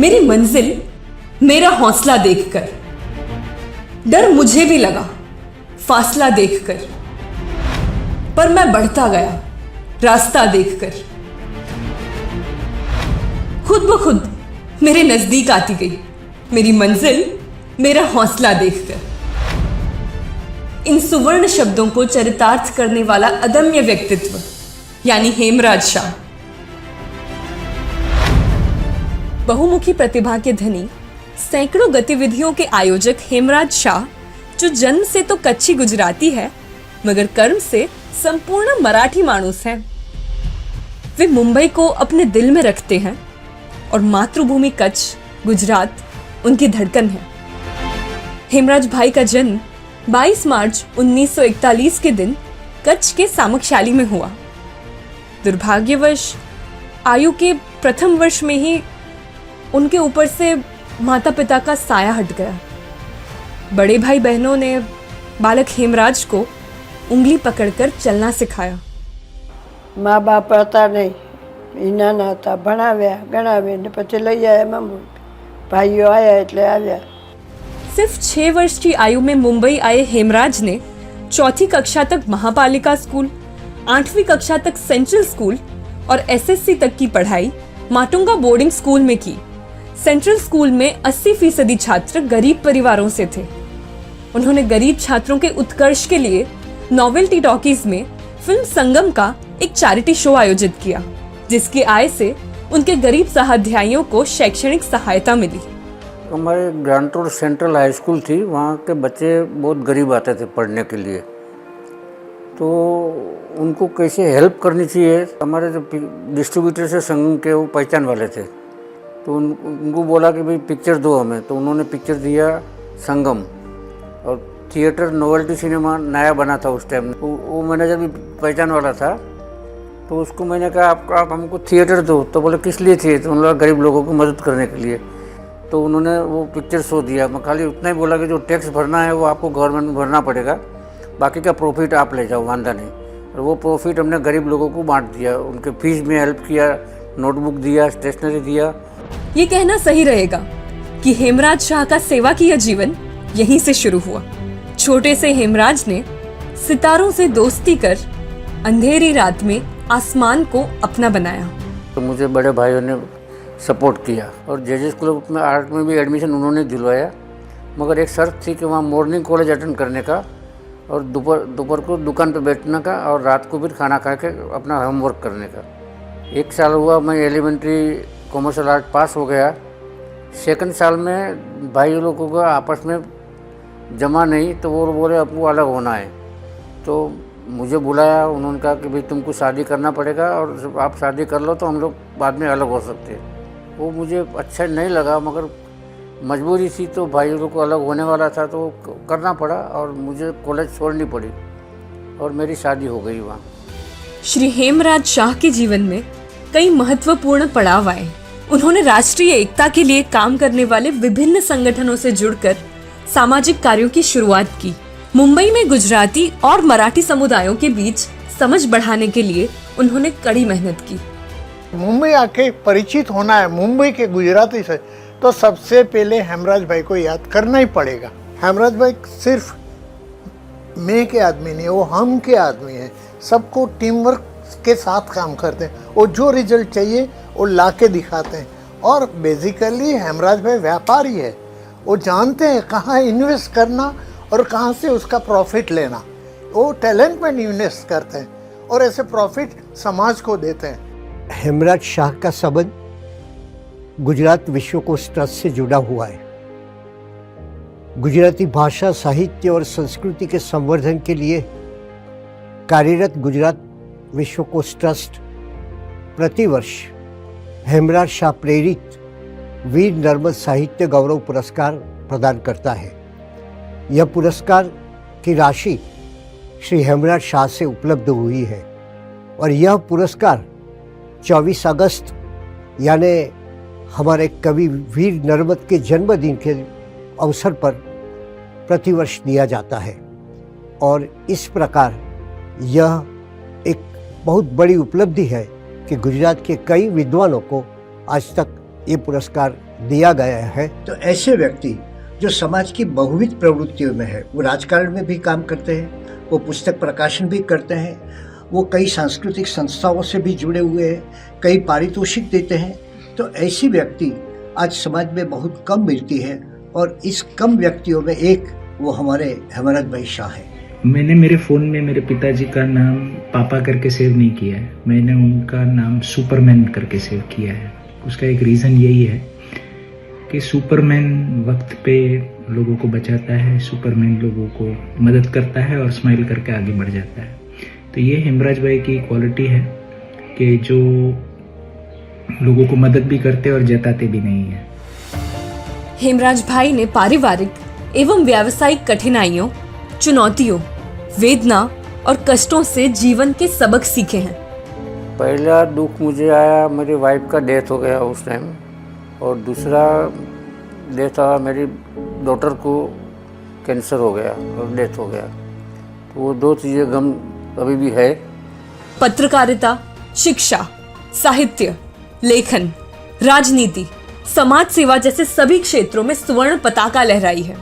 मेरी मंजिल, मेरा हौसला देखकर डर मुझे भी लगा, फासला देखकर, पर मैं बढ़ता गया रास्ता देखकर। खुद ब खुद मेरे नजदीक आती गई मेरी मंजिल, मेरा हौसला देखकर। इन सुवर्ण शब्दों को चरितार्थ करने वाला अदम्य व्यक्तित्व यानी हेमराज शाह। बहुमुखी प्रतिभा के धनी, सैकड़ों गतिविधियों के आयोजक हेमराज शाह, जो जन्म से तो कच्ची गुजराती है मगर कर्म से संपूर्ण मराठी मानुस है। वे मुंबई को अपने दिल में रखते हैं और मातृभूमि कच्छ, गुजरात उनकी धड़कन है। हेमराज भाई का जन्म 22 मार्च 1941 के दिन कच्छ के सामकशाली में हुआ। दुर्भाग्यवश आयु के प्रथम वर्ष में ही उनके ऊपर से माता पिता का साया हट गया। बड़े भाई बहनों ने बालक हेमराज को उंगली पकड़कर चलना सिखाया। माँ बाप હતા નહીં, એના ના હતા, ભણાવ્યા ગણાવે ને પછી લઈ આવ્યા મમ્મી, ભાઈઓ આયા એટલે આવ્યા। सिर्फ 6 वर्ष की आयु में मुंबई आए हेमराज ने चौथी कक्षा तक महापालिका स्कूल, 8वीं कक्षा तक सेंट्रल स्कूल और एसएससी तक की पढ़ाई माटुंगा बोर्डिंग स्कूल में की। सेंट्रल स्कूल में 80% छात्र गरीब परिवारों से थे। उन्होंने गरीब छात्रों के उत्कर्ष के लिए नोवेल्टी टॉकीज में फिल्म संगम का एक चैरिटी शो आयोजित किया, जिसकी आय से उनके गरीब सहाध्यायियों को शैक्षणिक सहायता मिली। हमारे grant road central high school थी, वहाँ के बच्चे बहुत गरीब आते थे पढ़ने के लिए, तो उनको कैसे हेल्प करनी चाहिए। हमारे जो डिस्ट्रीब्यूटर से संगम के वो पहचान वाले थे, तो उनको बोला कि भाई पिक्चर दो हमें, तो उन्होंने पिक्चर दिया संगम। और थिएटर नोवेल्टी सिनेमा नया बना था उस टाइम। वो मैनेजर भी पहचान वाला था, तो उसको मैंने कहा आप हमको थिएटर दो। तो बोले किस लिए थिएटर? तो उन्होंने गरीब लोगों को मदद करने के लिए। तो उन्होंने वो पिक्चर शो दिया। मैं खाली उतना ही बोला कि जो टैक्स भरना है वो आपको गवर्नमेंट में भरना पड़ेगा, बाकी का प्रॉफिट आप ले जाओ, वांदा नहीं। और वो प्रॉफिट हमने गरीब लोगों को बांट दिया, उनके फीस में हेल्प किया, नोटबुक दिया, स्टेशनरी दिया। ये कहना सही रहेगा कि हेमराज शाह का सेवा किया जीवन यहीं से शुरू हुआ। छोटे से हेमराज ने सितारों से दोस्ती कर अंधेरी रात में आसमान को अपना बनाया। तो मुझे बड़े भाइयों ने सपोर्ट किया और जेजे स्कूल में आर्ट में भी एडमिशन उन्होंने दिलवाया, मगर एक शर्त थी कि वहाँ मॉर्निंग कॉलेज अटेंड करने का और दोपहर को दुकान पे बैठने का और रात को भी खाना खा के अपना होमवर्क करने का। 1 साल हुआ, मैं एलिमेंट्री कॉमर्शियल आर्ट पास हो गया। सेकंड साल में भाई लोगों का आपस में जमा नहीं, तो वो बोले अब वो अलग होना है। तो मुझे बुलाया, उन्होंने कहा कि भाई तुमको शादी करना पड़ेगा और आप शादी कर लो तो हम लोग बाद में अलग हो सकते हैं। वो मुझे अच्छा नहीं लगा, मगर मजबूरी थी, तो भाई लोग को अलग होने वाला था तो करना पड़ा और मुझे कॉलेज छोड़नी पड़ी और मेरी शादी हो गई वहाँ। श्री हेमराज शाह के जीवन में कई महत्वपूर्ण पड़ाव आए। उन्होंने राष्ट्रीय एकता के लिए काम करने वाले विभिन्न संगठनों से जुड़कर सामाजिक कार्यों की शुरुआत की। मुंबई में गुजराती और मराठी समुदायों के बीच समझ बढ़ाने के लिए उन्होंने कड़ी मेहनत की। मुंबई आके परिचित होना है मुंबई के गुजराती से, तो सबसे पहले हेमराज भाई को याद करना ही पड़ेगा। हेमराज भाई सिर्फ मैं के आदमी नहीं, वो हम के आदमी हैं। सबको टीम वर्क के साथ काम करते हैं, वो जो रिजल्ट चाहिए वो ला के दिखाते हैं। और बेसिकली हेमराज भाई व्यापारी है, वो जानते हैं कहाँ इन्वेस्ट करना और कहाँ से उसका प्रॉफिट लेना। वो टैलेंट में इन्वेस्ट करते हैं और ऐसे प्रॉफिट समाज को देते हैं। हेमराज शाह का संबंध गुजरात विश्वकोश ट्रस्ट से जुड़ा हुआ है। गुजराती भाषा, साहित्य और संस्कृति के संवर्धन के लिए कार्यरत गुजरात विश्वकोश ट्रस्ट प्रतिवर्ष हेमराज शाह प्रेरित वीर नर्मद साहित्य गौरव पुरस्कार प्रदान करता है। यह पुरस्कार की राशि श्री हेमराज शाह से उपलब्ध हुई है और यह पुरस्कार 24 अगस्त यानी हमारे कवि वीर नर्मद के जन्मदिन के अवसर पर प्रतिवर्ष दिया जाता है। और इस प्रकार यह एक बहुत बड़ी उपलब्धि है कि गुजरात के कई विद्वानों को आज तक ये पुरस्कार दिया गया है। तो ऐसे व्यक्ति जो समाज की बहुविध प्रवृत्तियों में है, वो राजकारण में भी काम करते हैं, वो पुस्तक प्रकाशन भी करते हैं, वो कई सांस्कृतिक संस्थाओं से भी जुड़े हुए हैं, कई पारितोषिक देते हैं। तो ऐसी व्यक्ति आज समाज में बहुत कम मिलती है और इस कम व्यक्तियों में एक वो हमारे हेमराज भाई शाह हैं। मैंने मेरे फ़ोन में मेरे पिताजी का नाम पापा करके सेव नहीं किया है, मैंने उनका नाम सुपरमैन करके सेव किया है। उसका एक रीज़न यही है कि सुपरमैन वक्त पे लोगों को बचाता है, सुपरमैन लोगों को मदद करता है और स्माइल करके आगे बढ़ जाता है। तो ये हेमराज भाई की क्वालिटी है कि जो लोगों को मदद भी करते और जताते भी नहीं है। हेमराज भाई ने पारिवारिक एवं व्यावसायिक कठिनाइयों, चुनौतियों, वेदना और कष्टों से जीवन के सबक सीखे हैं। पहला दुख मुझे आया, मेरी वाइफ का डेथ हो गया उस टाइम, और दूसरा डेथ आया मेरी डॉटर को कैंसर हो गया और डेथ हो गया। तो वो दो चीज़ें गम अभी भी है। पत्रकारिता, शिक्षा, साहित्य, लेखन, राजनीति, समाज सेवा जैसे सभी क्षेत्रों में स्वर्ण पताका लहराई है।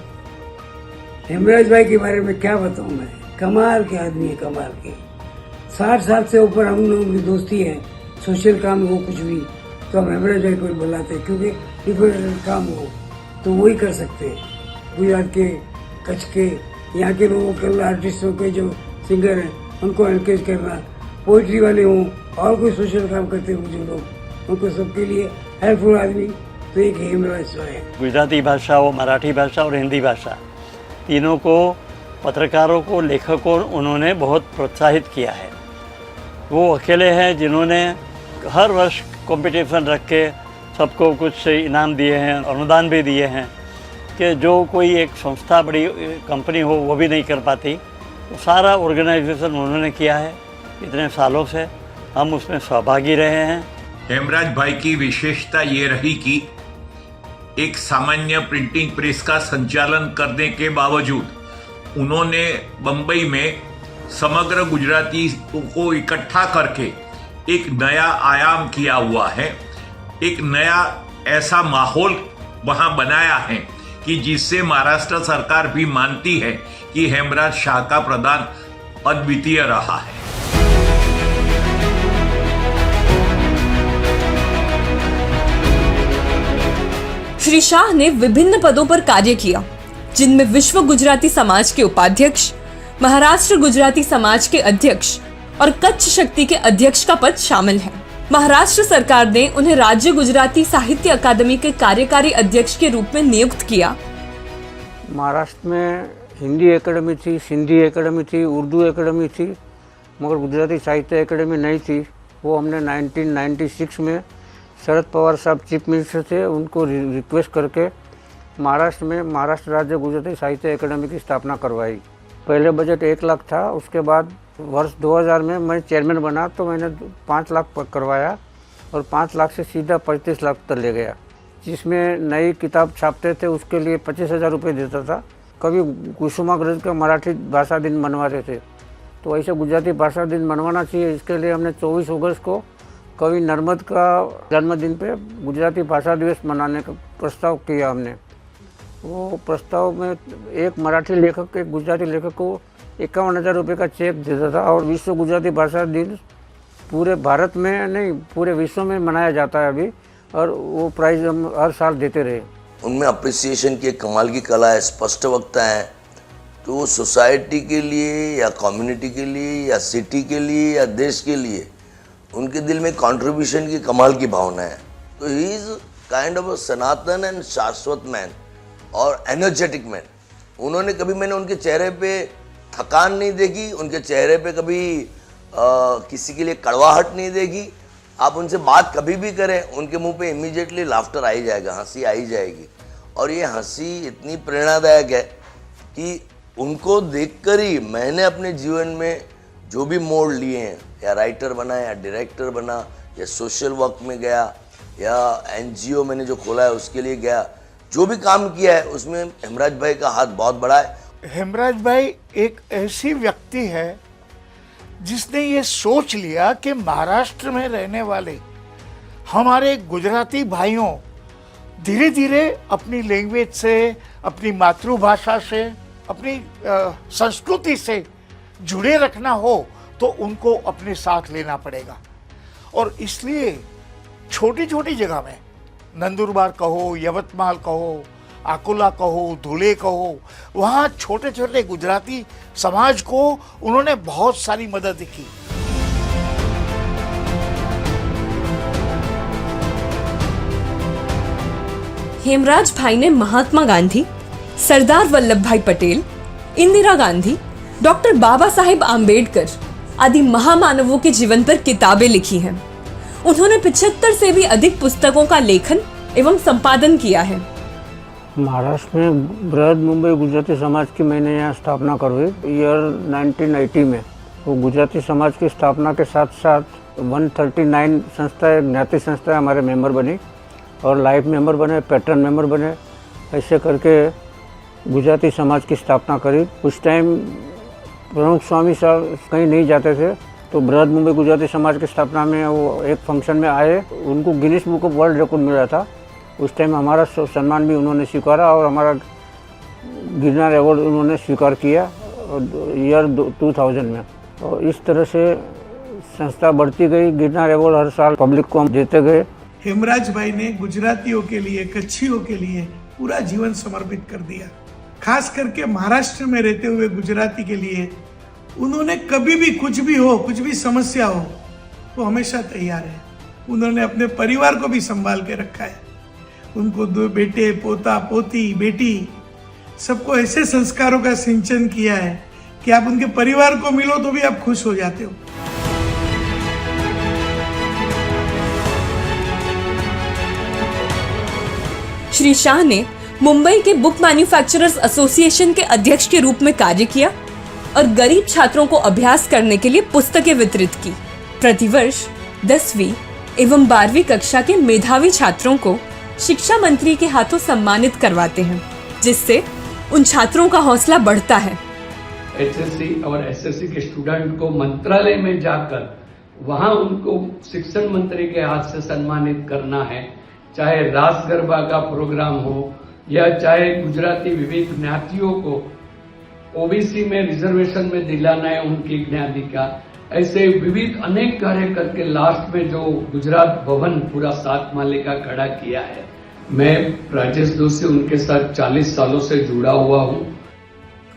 हेमराज भाई के बारे में क्या बताऊं मैं, कमाल के आदमी है, कमाल के। 60 साल से ऊपर हम लोगों की दोस्ती है, सोशल काम हो कुछ भी तो हम हेमराज भाई को बुलाते हैं, क्योंकि डिफरेंट काम हो तो वही कर सकते हैं। गुजरात के, कच्छ के, यहाँ के लोगों के, आर्टिस्टों के जो सिंगर हैं उनको एनकरेज करना, पोइट्री वाले हों और कोई सोशल काम करते हों जो लोग, उनको सबके लिए हेल्पफुल आदमी तो एक हेमराज भाई है। गुजराती भाषा हो, मराठी भाषा और हिंदी भाषा, तीनों को, पत्रकारों को, लेखकों को उन्होंने बहुत प्रोत्साहित किया है। वो अकेले हैं जिन्होंने हर वर्ष कंपटीशन रख के सबको कुछ इनाम दिए हैं, अनुदान भी दिए हैं, कि जो कोई एक संस्था, बड़ी कंपनी हो वो भी नहीं कर पाती। तो सारा ऑर्गेनाइजेशन उन्होंने किया है, इतने सालों से हम उसमें सहभागी रहे हैं। हेमराज भाई की विशेषता ये रही कि एक सामान्य प्रिंटिंग प्रेस का संचालन करने के बावजूद उन्होंने बंबई में समग्र गुजराती को इकट्ठा करके एक नया आयाम किया हुआ है, एक नया ऐसा माहौल वहां बनाया है कि जिससे महाराष्ट्र सरकार भी मानती है कि हेमराज शाह का प्रदान अद्वितीय रहा है। श्री शाह ने विभिन्न पदों पर कार्य किया, जिनमें विश्व गुजराती समाज के उपाध्यक्ष, महाराष्ट्र गुजराती समाज के अध्यक्ष और कच्छ शक्ति के अध्यक्ष का पद शामिल है। महाराष्ट्र सरकार ने उन्हें राज्य गुजराती साहित्य अकादमी के कार्यकारी अध्यक्ष के रूप में नियुक्त किया। महाराष्ट्र में हिंदी एकेडमी थी, सिंधी एकेडमी थी, उर्दू एकेडमी थी, मगर गुजराती साहित्य एकेडमी नहीं थी। वो हमने 1996 में शरद पवार साहब चीफ मिनिस्टर थे, उनको रिक्वेस्ट करके महाराष्ट्र में महाराष्ट्र राज्य गुजराती साहित्य एकेडमी की स्थापना करवाई। पहले बजट 1 लाख था, उसके बाद वर्ष 2000 में मैं चेयरमैन बना तो मैंने 5 लाख करवाया और 5 लाख से सीधा 35 लाख तक ले गया। जिसमें नई किताब छापते थे उसके लिए 25,000 रुपये देता था। कभी कुसुमाग्रज का मराठी भाषा दिन मनवाते थे, तो ऐसे गुजराती भाषा दिन मनवाना चाहिए। इसके लिए हमने 24 अगस्त को कवि नर्मद का जन्मदिन पे गुजराती भाषा दिवस मनाने का प्रस्ताव किया हमने। वो प्रस्ताव में एक मराठी लेखक, एक गुजराती लेखक को 51,000 रुपये का चेक देता था। और विश्व गुजराती भाषा दिन पूरे भारत में नहीं, पूरे विश्व में मनाया जाता है अभी, और वो प्राइज़ हम हर साल देते रहे। उनमें अप्रिसिएशन की कमाल की कला है, स्पष्ट वक्ता है। तो सोसाइटी के लिए या कम्युनिटी के लिए या सिटी के लिए या देश के लिए उनके दिल में कंट्रीब्यूशन की कमाल की भावना है। तो he is kind of a Sanatan and शाश्वत मैन और एनर्जेटिक मैन। उन्होंने कभी, मैंने उनके चेहरे पे थकान नहीं देखी, उनके चेहरे पे कभी किसी के लिए कड़वाहट नहीं देखी। आप उनसे बात कभी भी करें, उनके मुंह पे इमीडिएटली लाफ्टर आ ही जाएगा, हंसी आ ही जाएगी। और ये हंसी इतनी प्रेरणादायक है कि उनको देखकर ही मैंने अपने जीवन में जो भी मोड़ लिए हैं, या राइटर बना या डायरेक्टर बना या सोशल वर्क में गया या एनजीओ मैंने जो खोला है उसके लिए गया, जो भी काम किया है उसमें हेमराज भाई का हाथ बहुत बड़ा है। हेमराज भाई एक ऐसी व्यक्ति है जिसने ये सोच लिया कि महाराष्ट्र में रहने वाले हमारे गुजराती भाइयों धीरे धीरे अपनी लैंग्वेज से, अपनी मातृभाषा से, अपनी संस्कृति से जुड़े रखना हो तो उनको अपने साथ लेना पड़ेगा। और इसलिए छोटी छोटी जगह में, नंदुरबार कहो, यवतमाल कहो, अकोला कहो, धुले कहो, वहाँ छोटे छोटे गुजराती समाज को उन्होंने बहुत सारी मदद की। हेमराज भाई ने महात्मा गांधी, सरदार वल्लभ भाई पटेल, इंदिरा गांधी, डॉक्टर बाबा साहेब आम्बेडकर आदि महामानवों के जीवन पर किताबें लिखी हैं। उन्होंने 75 से भी अधिक पुस्तकों का लेखन एवं संपादन किया है। महाराष्ट्र में बृहद मुंबई गुजराती समाज की मैंने यहाँ स्थापना करवाई ईयर 1980 में। वो गुजराती समाज की स्थापना के साथ साथ 139 संस्थाएं, ज्ञाति संस्थाएं हमारे मेंबर बनी और लाइफ मेंबर बने, पैटर्न मेंबर बने। ऐसे करके गुजराती समाज की स्थापना करी। उस टाइम प्रमुख स्वामी साहब कहीं नहीं जाते थे, तो बृहद मुंबई गुजराती समाज की स्थापना में वो एक फंक्शन में आए, उनको Guinness book of world record मिला था। उस टाइम हमारा सम्मान भी उन्होंने स्वीकारा और हमारा गिरनार अवार्ड उन्होंने स्वीकार किया ईयर 2000 में। और इस तरह से संस्था बढ़ती गई। गिरनार अवार्ड हर साल पब्लिक को हम देते गए। हेमराज भाई ने गुजरातियों के लिए, कच्छियों के लिए पूरा जीवन समर्पित कर दिया। खास करके महाराष्ट्र में रहते हुए गुजराती के लिए उन्होंने कभी भी कुछ भी हो, कुछ भी समस्या हो, वो हमेशा तैयार है। उन्होंने अपने परिवार को भी संभाल के रखा है। उनको 2 बेटे, पोता, पोती, बेटी, सबको ऐसे संस्कारों का सिंचन किया है कि आप उनके परिवार को मिलो तो भी आप खुश हो जाते हो। श्री शाह ने मुंबई के बुक मैन्युफैक्चरर्स एसोसिएशन के अध्यक्ष के रूप में कार्य किया और गरीब छात्रों को अभ्यास करने के लिए पुस्तकें वितरित की। प्रतिवर्ष 10वीं एवं 12वीं कक्षा के मेधावी छात्रों को शिक्षा मंत्री के हाथों सम्मानित करवाते हैं, जिससे उन छात्रों का हौसला बढ़ता है। एचएससी और एसएससी के स्टूडेंट को मंत्रालय में जाकर वहां उनको शिक्षण मंत्री के हाथ से सम्मानित करना है, चाहे रास गरबा का प्रोग्राम हो या चाहे गुजराती विविध ज्ञातियों को ओबीसी में रिजर्वेशन में दिलाना है उनकी ज्ञाति का। ऐसे विविध अनेक कार्य करके लास्ट में जो गुजरात भवन पूरा 7 माले का खड़ा किया है। मैं राजेश दोषी उनके साथ 40 सालों से जुड़ा हुआ हूँ।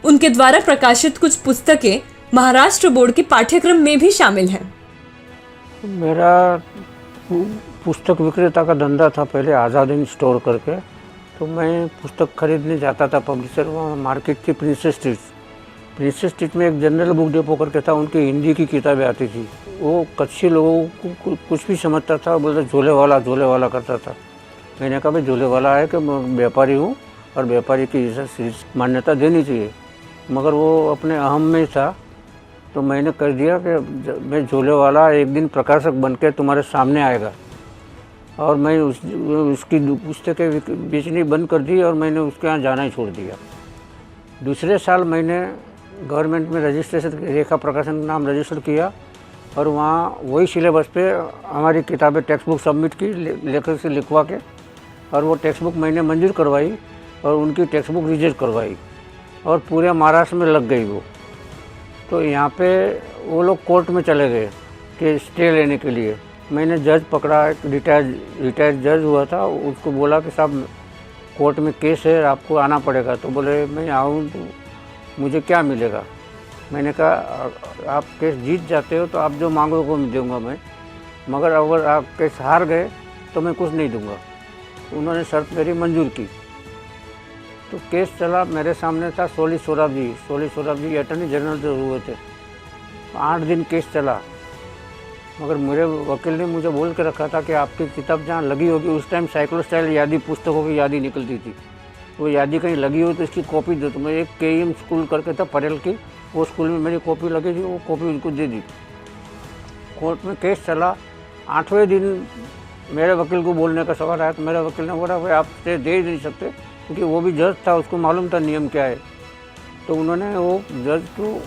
उनके द्वारा प्रकाशित कुछ पुस्तकें महाराष्ट्र बोर्ड के पाठ्यक्रम में भी शामिल हैं। मेरा पुस्तक विक्रेता का धंधा था पहले आज़ाद हिंद स्टोर करके, तो मैं पुस्तक खरीदने जाता था पब्लिशर। वहाँ मार्केट थी प्रिंसेस स्ट्रीट। प्रिंसेस स्ट्रीट में एक जनरल बुक डिपो करके था, उनकी हिंदी की किताबें आती थी। वो कच्ची लोगों को कुछ भी समझता था, बोलता झोले वाला करता था। मैंने कहा भाई झोले वाला है कि मैं व्यापारी हूँ और व्यापारी की इज्जत मान्यता देनी चाहिए, मगर वो अपने अहम में था। तो मैंने कर दिया कि मैं झोले वाला एक दिन प्रकाशक बन के तुम्हारे सामने आएगा, और मैं उसकी पुस्तकें बेचनी बंद कर दी और मैंने उसके यहाँ जाना ही छोड़ दिया। दूसरे साल मैंने गवर्नमेंट में रजिस्ट्रेशन, रेखा प्रकाशन का नाम रजिस्टर किया और वहाँ वही सिलेबस पे हमारी किताबें टेक्स्ट बुक सबमिट की लेखक से लिखवा के, और वो टेक्स्ट बुक मैंने मंजूर करवाई और उनकी टेक्स्ट बुक रिजेक्ट करवाई और पूरे महाराष्ट्र में लग गई वो। तो यहाँ पे वो लोग कोर्ट में चले गए कि स्टे लेने के लिए। मैंने जज पकड़ा, एक रिटायर्ड जज हुआ था, उसको बोला कि साहब कोर्ट में केस है, आपको आना पड़ेगा। तो बोले मैं आऊँ तो मुझे क्या मिलेगा। मैंने कहा आप केस जीत जाते हो तो आप जो मांगोगे वो दूंगा मैं, मगर अगर आप केस हार गए तो मैं कुछ नहीं दूंगा। उन्होंने शर्त मेरी मंजूर की। तो केस चला, मेरे सामने था सोली सोराब जी अटर्नी जनरल जो हुए थे। 8 दिन केस चला, मगर मेरे वकील ने मुझे बोल के रखा था कि आपकी किताब जहाँ लगी होगी, उस टाइम साइक्लोस्टाइल यादी पुस्तकों की यादी निकलती थी, वो यादी कहीं लगी हो तो इसकी कॉपी दो। तो मैं एक केएम स्कूल करके था परेल की, वो स्कूल में मेरी कॉपी लगी थी, वो कॉपी उनको दे दी। कोर्ट में केस चला। 8वें दिन मेरे वकील को बोलने का सवाल आया तो मेरे वकील ने बोला भाई आप स्टे दे ही नहीं सकते, क्योंकि वो भी जज था, उसको मालूम था नियम क्या है। तो उन्होंने वो जज को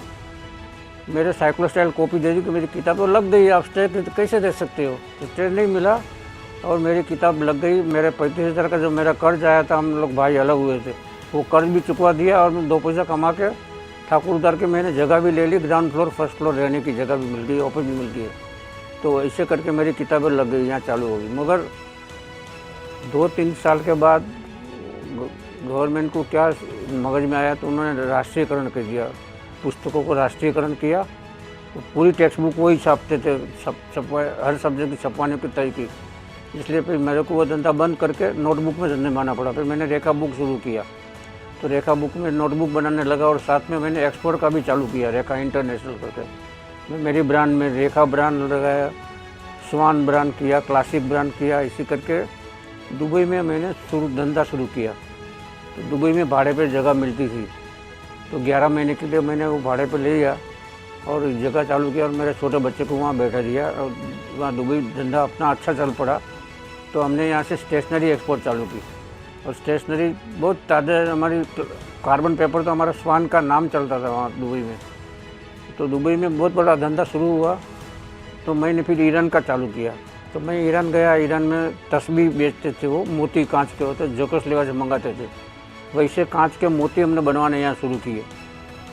मेरे साइक्लोस्टाइल कॉपी दे दी कि मेरी किताब तो लग गई, आप स्टे कैसे दे सकते हो। तो स्टे नहीं मिला और मेरी किताब लग गई। मेरे 35,000 का जो मेरा कर्ज आया था, हम लोग भाई अलग हुए थे, वो कर्ज भी चुकवा दिया और 2 पैसा कमा के ठाकुर उतार के मैंने जगह भी ले ली, ग्राउंड फ्लोर फर्स्ट फ्लोर रहने की जगह भी मिल गई, ऑफिस भी मिल गई है। तो ऐसे करके मेरी किताबें लग गई, यहाँ चालू हो गई। मगर 2-3 साल के बाद गवर्नमेंट को क्या मगज में आया, तो उन्होंने राष्ट्रीयकरण कर दिया, पुस्तकों को राष्ट्रीयकरण किया। तो पूरी टेक्स्ट बुक वही छापते थे, हर सब्जेक्ट की छपवाने की तय की। इसलिए फिर मेरे को वो धंधा बंद करके नोटबुक में धंधे बनाना पड़ा। फिर मैंने रेखा बुक शुरू किया, तो रेखा बुक में नोटबुक बनाने लगा और साथ में मैंने एक्सपोर्ट का भी चालू किया, रेखा इंटरनेशनल करके। मेरी ब्रांड में रेखा ब्रांड लगाया, स्वान ब्रांड किया, क्लासिक ब्रांड किया। इसी करके दुबई में मैंने धंधा शुरू किया। तो दुबई में भाड़े पे जगह मिलती थी, तो 11 महीने के लिए मैंने वो भाड़े पे ले लिया और जगह चालू किया और मेरे छोटे बच्चे को वहाँ बैठा दिया और वहाँ दुबई धंधा अपना अच्छा चल पड़ा। तो हमने यहाँ से स्टेशनरी एक्सपोर्ट चालू की और स्टेशनरी बहुत ताज़ा, हमारी कार्बन पेपर तो हमारा स्वान का नाम चलता था वहाँ दुबई में। तो दुबई में बहुत बड़ा धंधा शुरू हुआ। तो मैंने फिर ईरान का चालू किया। तो मैं ईरान गया, ईरान में तस्बीह बेचते थे, वो मोती कांच के होते, जोकोस्लाविया से मंगाते थे, वैसे कांच के मोती हमने बनवाने यहाँ शुरू किए।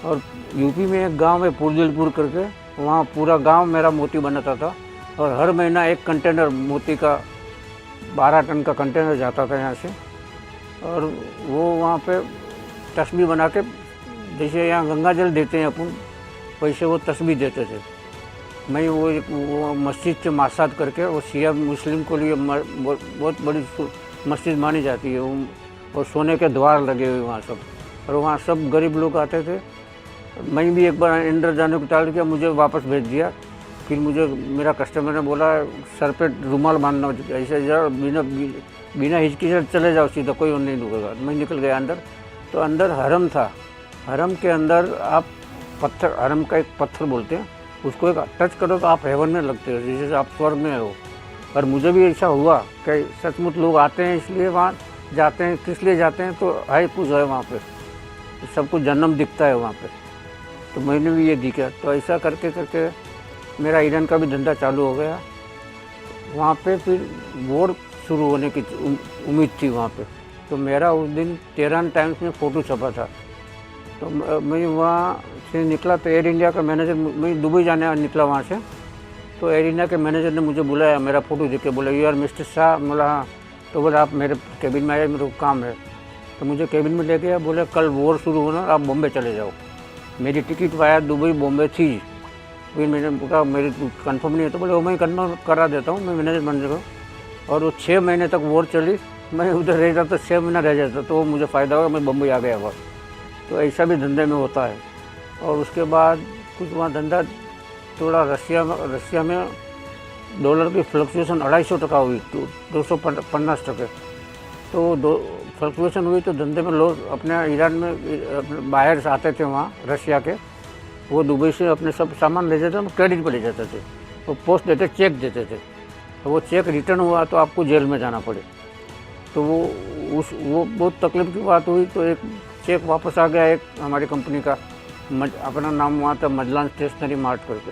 और यूपी में एक गांव है पुरदिलपुर करके, वहाँ पूरा गांव मेरा मोती बनाता था और हर महीना एक कंटेनर मोती का 12 टन का कंटेनर जाता था यहाँ से। और वो वहाँ पे तस्बीह बना के, जैसे यहाँ गंगा जल देते हैं अपन, वैसे वो तस्बीह देते थे। मैं वो मस्जिद से मासाद करके, वो शिया मुस्लिम को लिए बहुत बड़ी मस्जिद मानी जाती है, और सोने के द्वार लगे हुए वहाँ सब, और वहाँ सब गरीब लोग आते थे। मैं भी एक बार अंदर जाने को टाल किया, मुझे वापस भेज दिया। फिर मुझे मेरा कस्टमर ने बोला सर पे रुमाल बांधना, ऐसे जाओ, बिना हिचकी से चले जाओ सीधा, कोई और नहीं रुकेगा। मैं निकल गया अंदर। तो अंदर हरम था, हरम के अंदर आप पत्थर, हरम का एक पत्थर बोलते हैं, उसको एक टच करो तो आप हेवन में लगते हो, जैसे आप स्वर्ग में हो। और मुझे भी ऐसा हुआ कि सचमुच लोग आते हैं इसलिए वहाँ जाते हैं। किस लिए जाते हैं? तो है कुछ है वहाँ पे, सबको जन्म दिखता है वहाँ पे। तो मैंने भी ये दिखा। तो ऐसा करके करके मेरा ईरान का भी धंधा चालू हो गया। वहाँ पे फिर वॉर शुरू होने की उम्मीद थी वहाँ पे। तो मेरा उस दिन तेहरान टाइम्स में फ़ोटो छपा था। तो मैं वहाँ से निकला तो एयर इंडिया का मैनेजर, मैं दुबई जाने निकला वहाँ से। तो एयर इंडिया के मैनेजर ने मुझे बुलाया, मेरा फ़ोटो देख के बोला यू आर मिस्टर शाह। बोला हाँ। तो बोला आप मेरे केबिन में आए, मेरे को काम है। तो मुझे केबिन में ले गया, बोले कल वॉर शुरू होना, आप बॉम्बे चले जाओ। मेरी टिकट वाया दुबई बॉम्बे थी। फिर मैंने कहा मेरी कंफर्म नहीं है, तो बोले वो मैं कंफर्म करा देता हूँ, मैं मैनेजर बन जाऊँ। और वो 6 महीने तक वॉर चली। मैं उधर रह जाता तो 6 महीना रह जाता, तो मुझे फ़ायदा हुआ, मैं बम्बई आ गया वहाँ। तो ऐसा भी धंधे में होता है। और उसके बाद कुछ वहाँ धंधा थोड़ा रशिया में डॉलर की फ्लक्चुएशन 250% हुई, तो 250%। तो फ्लक्चुएशन हुई तो धंधे में लोग अपने ईरान में बाहर से आते थे वहाँ रशिया के, वो दुबई से अपने सब सामान ले जाते थे, क्रेडिट पर ले जाते थे। वो पोस्ट देते, चेक देते थे। तो वो चेक रिटर्न हुआ तो आपको जेल में जाना पड़े। तो वो बहुत तकलीफ की बात हुई। तो एक चेक वापस आ गया, एक हमारी कंपनी का, अपना नाम वहाँ था मजलान स्टेशनरी मार्ट करके।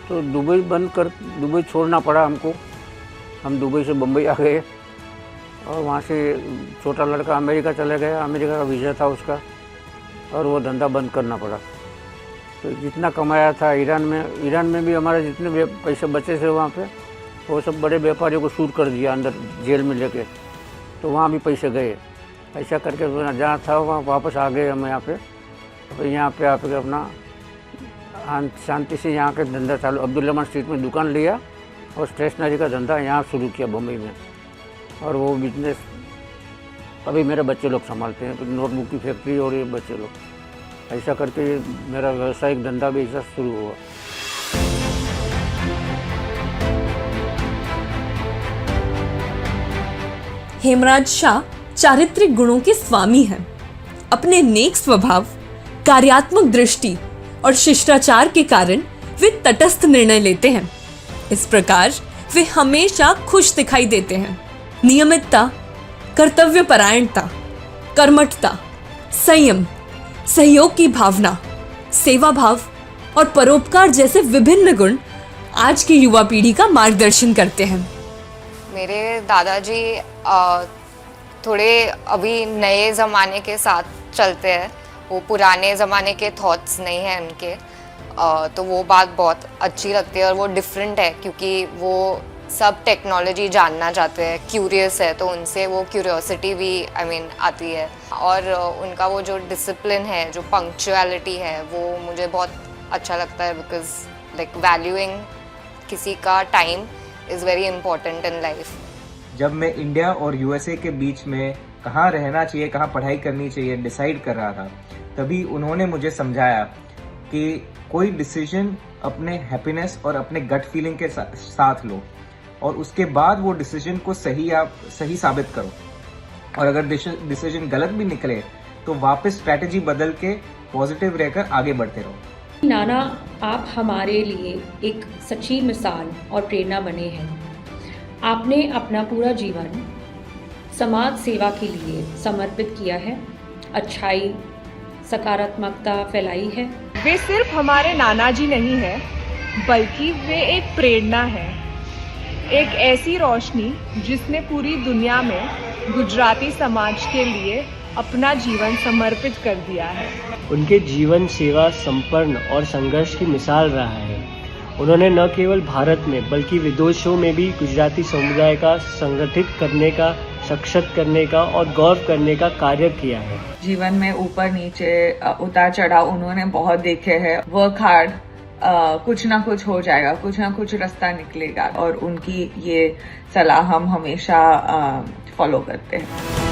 तो दुबई छोड़ना पड़ा हमको। हम दुबई से बम्बई आ गए और वहाँ से छोटा लड़का अमेरिका चले गया, अमेरिका का वीज़ा था उसका, और वो धंधा बंद करना पड़ा। तो जितना कमाया था ईरान में भी हमारे जितने पैसे बचे थे वहाँ पे, वो सब बड़े व्यापारियों को शूट कर दिया अंदर जेल में लेके। तो वहाँ भी पैसे गए। ऐसा करके जहाँ था वहाँ वापस आ गए हम यहाँ पे। तो यहाँ पे आके अपना शांति से यहाँ के धंधा चालू, अब्दुल स्ट्रीट में दुकान लिया और स्टेशनरी का धंधा यहाँ शुरू किया बम्बई में। और वो बिजनेस अभी मेरे बच्चे लोग संभालते हैं, तो नोटबुक की फैक्ट्री और ये बच्चे लोग। ऐसा करके मेरा व्यावसायिक धंधा भी ऐसा शुरू हुआ। हेमराज शाह चारित्रिक गुणों के स्वामी हैं। अपने नेक स्वभाव, कार्यात्मक दृष्टि और शिष्टाचार के कारण वे तटस्थ निर्णय लेते हैं। इस प्रकार वे हमेशा खुश दिखाई देते हैं। नियमितता, कर्तव्यपरायणता, कर्मठता, संयम, सहयोग की भावना, सेवा भाव और परोपकार जैसे विभिन्न गुण आज की युवा पीढ़ी का मार्गदर्शन करते हैं। मेरे दादाजी थोड़े अभी नए ज़माने के साथ चलते हैं, वो पुराने ज़माने के थॉट्स नहीं हैं उनके, तो वो बात बहुत अच्छी लगती है और वो डिफरेंट है क्योंकि वो सब टेक्नोलॉजी जानना चाहते हैं, क्यूरियस है, तो उनसे वो क्यूरियोसिटी भी आती है। और उनका वो जो डिसिप्लिन है, जो पंक्चुअलिटी है, वो मुझे बहुत अच्छा लगता है बिकॉज लाइक वैल्यूइंग किसी का time is very important in life. जब मैं इंडिया और यूएसए के बीच में कहाँ रहना चाहिए, कहाँ पढ़ाई करनी चाहिए डिसाइड कर रहा था, तभी उन्होंने मुझे समझाया कि कोई डिसीजन अपने हैप्पीनेस और अपने गट फीलिंग के साथ लो और उसके बाद वो डिसीजन को सही साबित करो, और अगर डिसीजन गलत भी निकले तो वापस स्ट्रैटेजी बदल के पॉजिटिव रहकर आगे बढ़ते रहो। नाना, आप हमारे लिए एक सच्ची मिसाल और प्रेरणा बने हैं। आपने अपना पूरा जीवन समाज सेवा के लिए समर्पित किया है, अच्छाई, सकारात्मकता फैलाई है। वे सिर्फ हमारे नाना जी नहीं हैं, बल्कि वे एक प्रेरणा है, एक ऐसी रोशनी जिसने पूरी दुनिया में गुजराती समाज के लिए अपना जीवन समर्पित कर दिया है। उनके जीवन सेवा संपन्न और संघर्ष की मिसाल रहा है। उन्होंने न केवल भारत में बल्कि विदेशों में भी गुजराती समुदाय का संगठित करने का, सशक्त करने का और गौरव करने का कार्य किया है। जीवन में ऊपर नीचे उतार चढ़ाव उन्होंने बहुत देखे हैं। वर्क हार्ड, कुछ ना कुछ हो जाएगा, कुछ ना कुछ रास्ता निकलेगा, और उनकी ये सलाह हम हमेशा फॉलो करते हैं।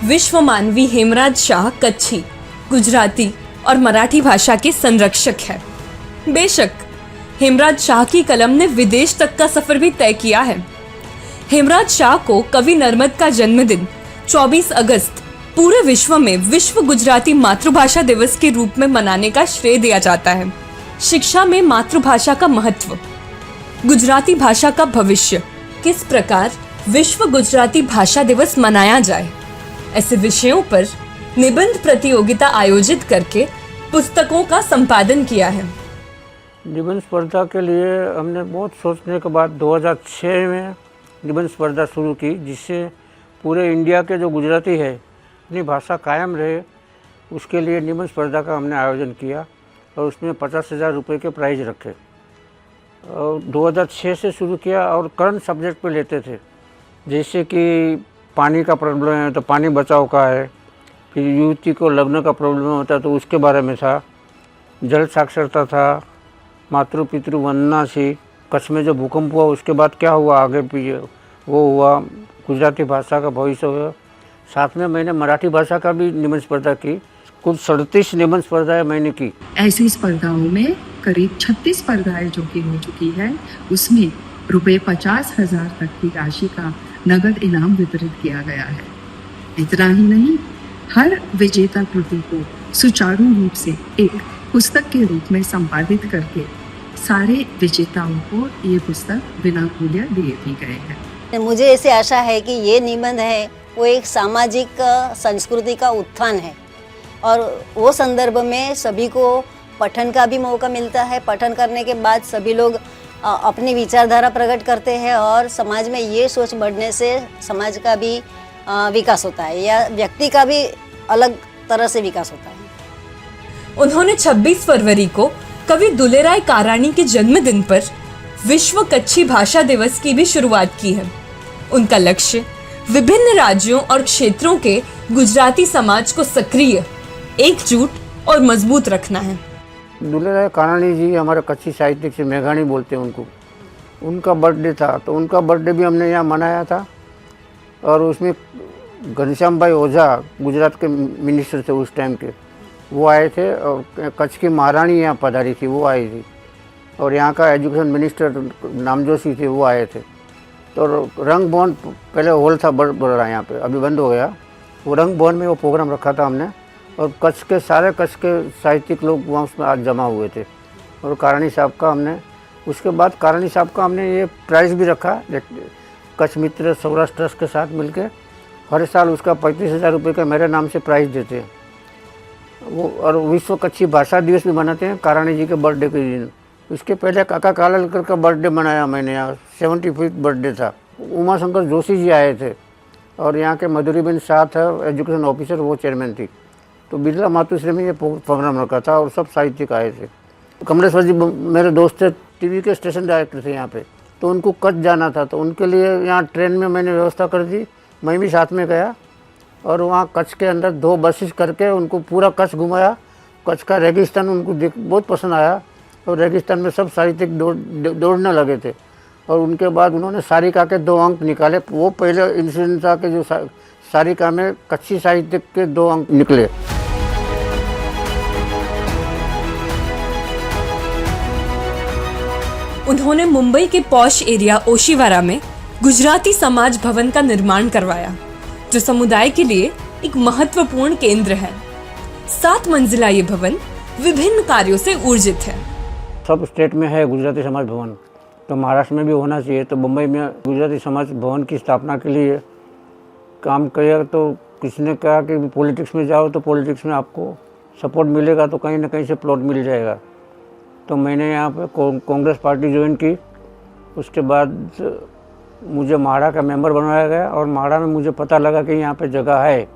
विश्व मानवी हेमराज शाह कच्छी, गुजराती और मराठी भाषा के संरक्षक है। बेशक हेमराज शाह की कलम ने विदेश तक का सफर भी तय किया है। हेमराज शाह को कवि नर्मद का जन्मदिन 24 अगस्त पूरे विश्व में विश्व गुजराती मातृभाषा दिवस के रूप में मनाने का श्रेय दिया जाता है। शिक्षा में मातृभाषा का महत्व, गुजराती भाषा का भविष्य, किस प्रकार विश्व गुजराती भाषा दिवस मनाया जाए, ऐसे विषयों पर निबंध प्रतियोगिता आयोजित करके पुस्तकों का संपादन किया है। निबंध स्पर्धा के लिए हमने बहुत सोचने के बाद 2006 में निबंध स्पर्धा शुरू की, जिससे पूरे इंडिया के जो गुजराती है अपनी भाषा कायम रहे, उसके लिए निबंध स्पर्धा का हमने आयोजन किया और उसमें 50,000 रुपये के प्राइज रखे। और 2006 से शुरू किया और करंट सब्जेक्ट पे लेते थे, जैसे कि पानी का प्रॉब्लम है तो पानी बचाव का है, फिर युवती को लग्न का प्रॉब्लम होता है तो उसके बारे में था, जल साक्षरता था, मातृ पितृ वंदना सी, कच्छ में जो भूकंप हुआ उसके बाद क्या हुआ आगे पीछे वो हुआ, गुजराती भाषा का भविष्य हुआ। साथ में मैंने मराठी भाषा का भी निबंध स्पर्धा की, कुल 37 निबंध स्पर्धाएँ मैंने की। ऐसी स्पर्धाओं में करीब 36 स्पर्धाएँ जो कि हो चुकी है, उसमें रुपये 50,000 तक की राशि का नगद इनाम वितरित किया गया है। इतना ही नहीं, हर विजेता कृति को सुचारू रूप से एक पुस्तक के रूप में संपादित करके सारे विजेताओं को ये पुस्तक बिना मूल्य दिए भी गए हैं। मुझे ऐसी आशा है कि ये निबंध है वो एक सामाजिक संस्कृति का उत्थान है और वो संदर्भ में सभी को पठन का भी मौका मिलता है। पठन करने के बाद सभी लोग अपनी विचारधारा प्रकट करते हैं और समाज में ये सोच बढ़ने से समाज का भी विकास होता है या व्यक्ति का भी अलग तरह से विकास होता है। उन्होंने 26 फरवरी को कवि दुलेराय काराणी के जन्मदिन पर विश्व कच्छी भाषा दिवस की भी शुरुआत की है। उनका लक्ष्य विभिन्न राज्यों और क्षेत्रों के गुजराती समाज को सक्रिय, एकजुट और मजबूत रखना है। दुलेराय काराणी जी हमारे कच्छी साहित्यिक से मेघाणी बोलते हैं उनको, उनका बर्थडे था तो उनका बर्थडे भी हमने यहाँ मनाया था और उसमें घनश्याम भाई ओझा गुजरात के मिनिस्टर थे उस टाइम के, वो आए थे और कच्छ की महारानी यहाँ पधारी थी, वो आई थी, और यहाँ का एजुकेशन मिनिस्टर नामजोशी थे, वो आए थे। तो रंग भवन पहले हॉल था बड़ा यहाँ पे, अभी बंद हो गया, वो रंग भवन में वो प्रोग्राम रखा था हमने और कच्छ के साहित्यिक लोग वहाँ उसमें आज जमा हुए थे और काराणी साहब का हमने, उसके बाद काराणी साहब का हमने ये प्राइज़ भी रखा कच्छ मित्र सौराष्ट्र ट्रस्ट के साथ मिलके। हर साल उसका 35,000 रुपये का मेरे नाम से प्राइज़ देते हैं वो और विश्व कच्छी भाषा दिवस भी मनाते हैं काराणी जी के बर्थडे के दिन। इसके पहले काका कालालकर का बर्थडे मनाया मैंने, यहाँ 75th बर्थडे था। उमा शंकर जोशी जी आए थे और यहाँ के मधुरीबेन शाह था एजुकेशन ऑफिसर, वो चेयरमैन थी। तो बिरला मातुश्री में ये प्रोग्राम रखा था और सब साहित्यिक आए थे। कमलेश्वर जी मेरे दोस्त थे, टीवी के स्टेशन डायरेक्टर थे यहाँ पे, तो उनको कच्छ जाना था तो उनके लिए यहाँ ट्रेन में मैंने व्यवस्था कर दी। मैं भी साथ में गया और वहाँ कच्छ के अंदर 2 बसेस करके उनको पूरा कच्छ घुमाया। कच्छ का रेगिस्तान उनको बहुत पसंद आया और रेगिस्तान में सब साहित्यिक दौड़ने लगे थे। और उनके बाद उन्होंने सारिका के 2 अंक निकाले। वो पहले इंसिडेंट था कि जो सारिका में कच्छी साहित्य के 2 अंक निकले। उन्होंने मुंबई के पॉश एरिया ओशिवारा में गुजराती समाज भवन का निर्माण करवाया, जो समुदाय के लिए एक महत्वपूर्ण केंद्र है। 7 मंजिला ये भवन विभिन्न कार्यों से ऊर्जित है। सब स्टेट में है गुजराती समाज भवन, तो महाराष्ट्र में भी होना चाहिए। तो मुंबई में गुजराती समाज भवन की स्थापना के लिए काम किया। तो किसी ने कहा कि पॉलिटिक्स में जाओ तो पॉलिटिक्स में आपको सपोर्ट मिलेगा, तो कहीं ना कहीं से प्लॉट मिल जाएगा। तो मैंने यहाँ पे कांग्रेस पार्टी ज्वाइन की। उसके बाद मुझे म्हाडा का मेंबर बनाया गया और म्हाडा में मुझे पता लगा कि यहाँ पे जगह है।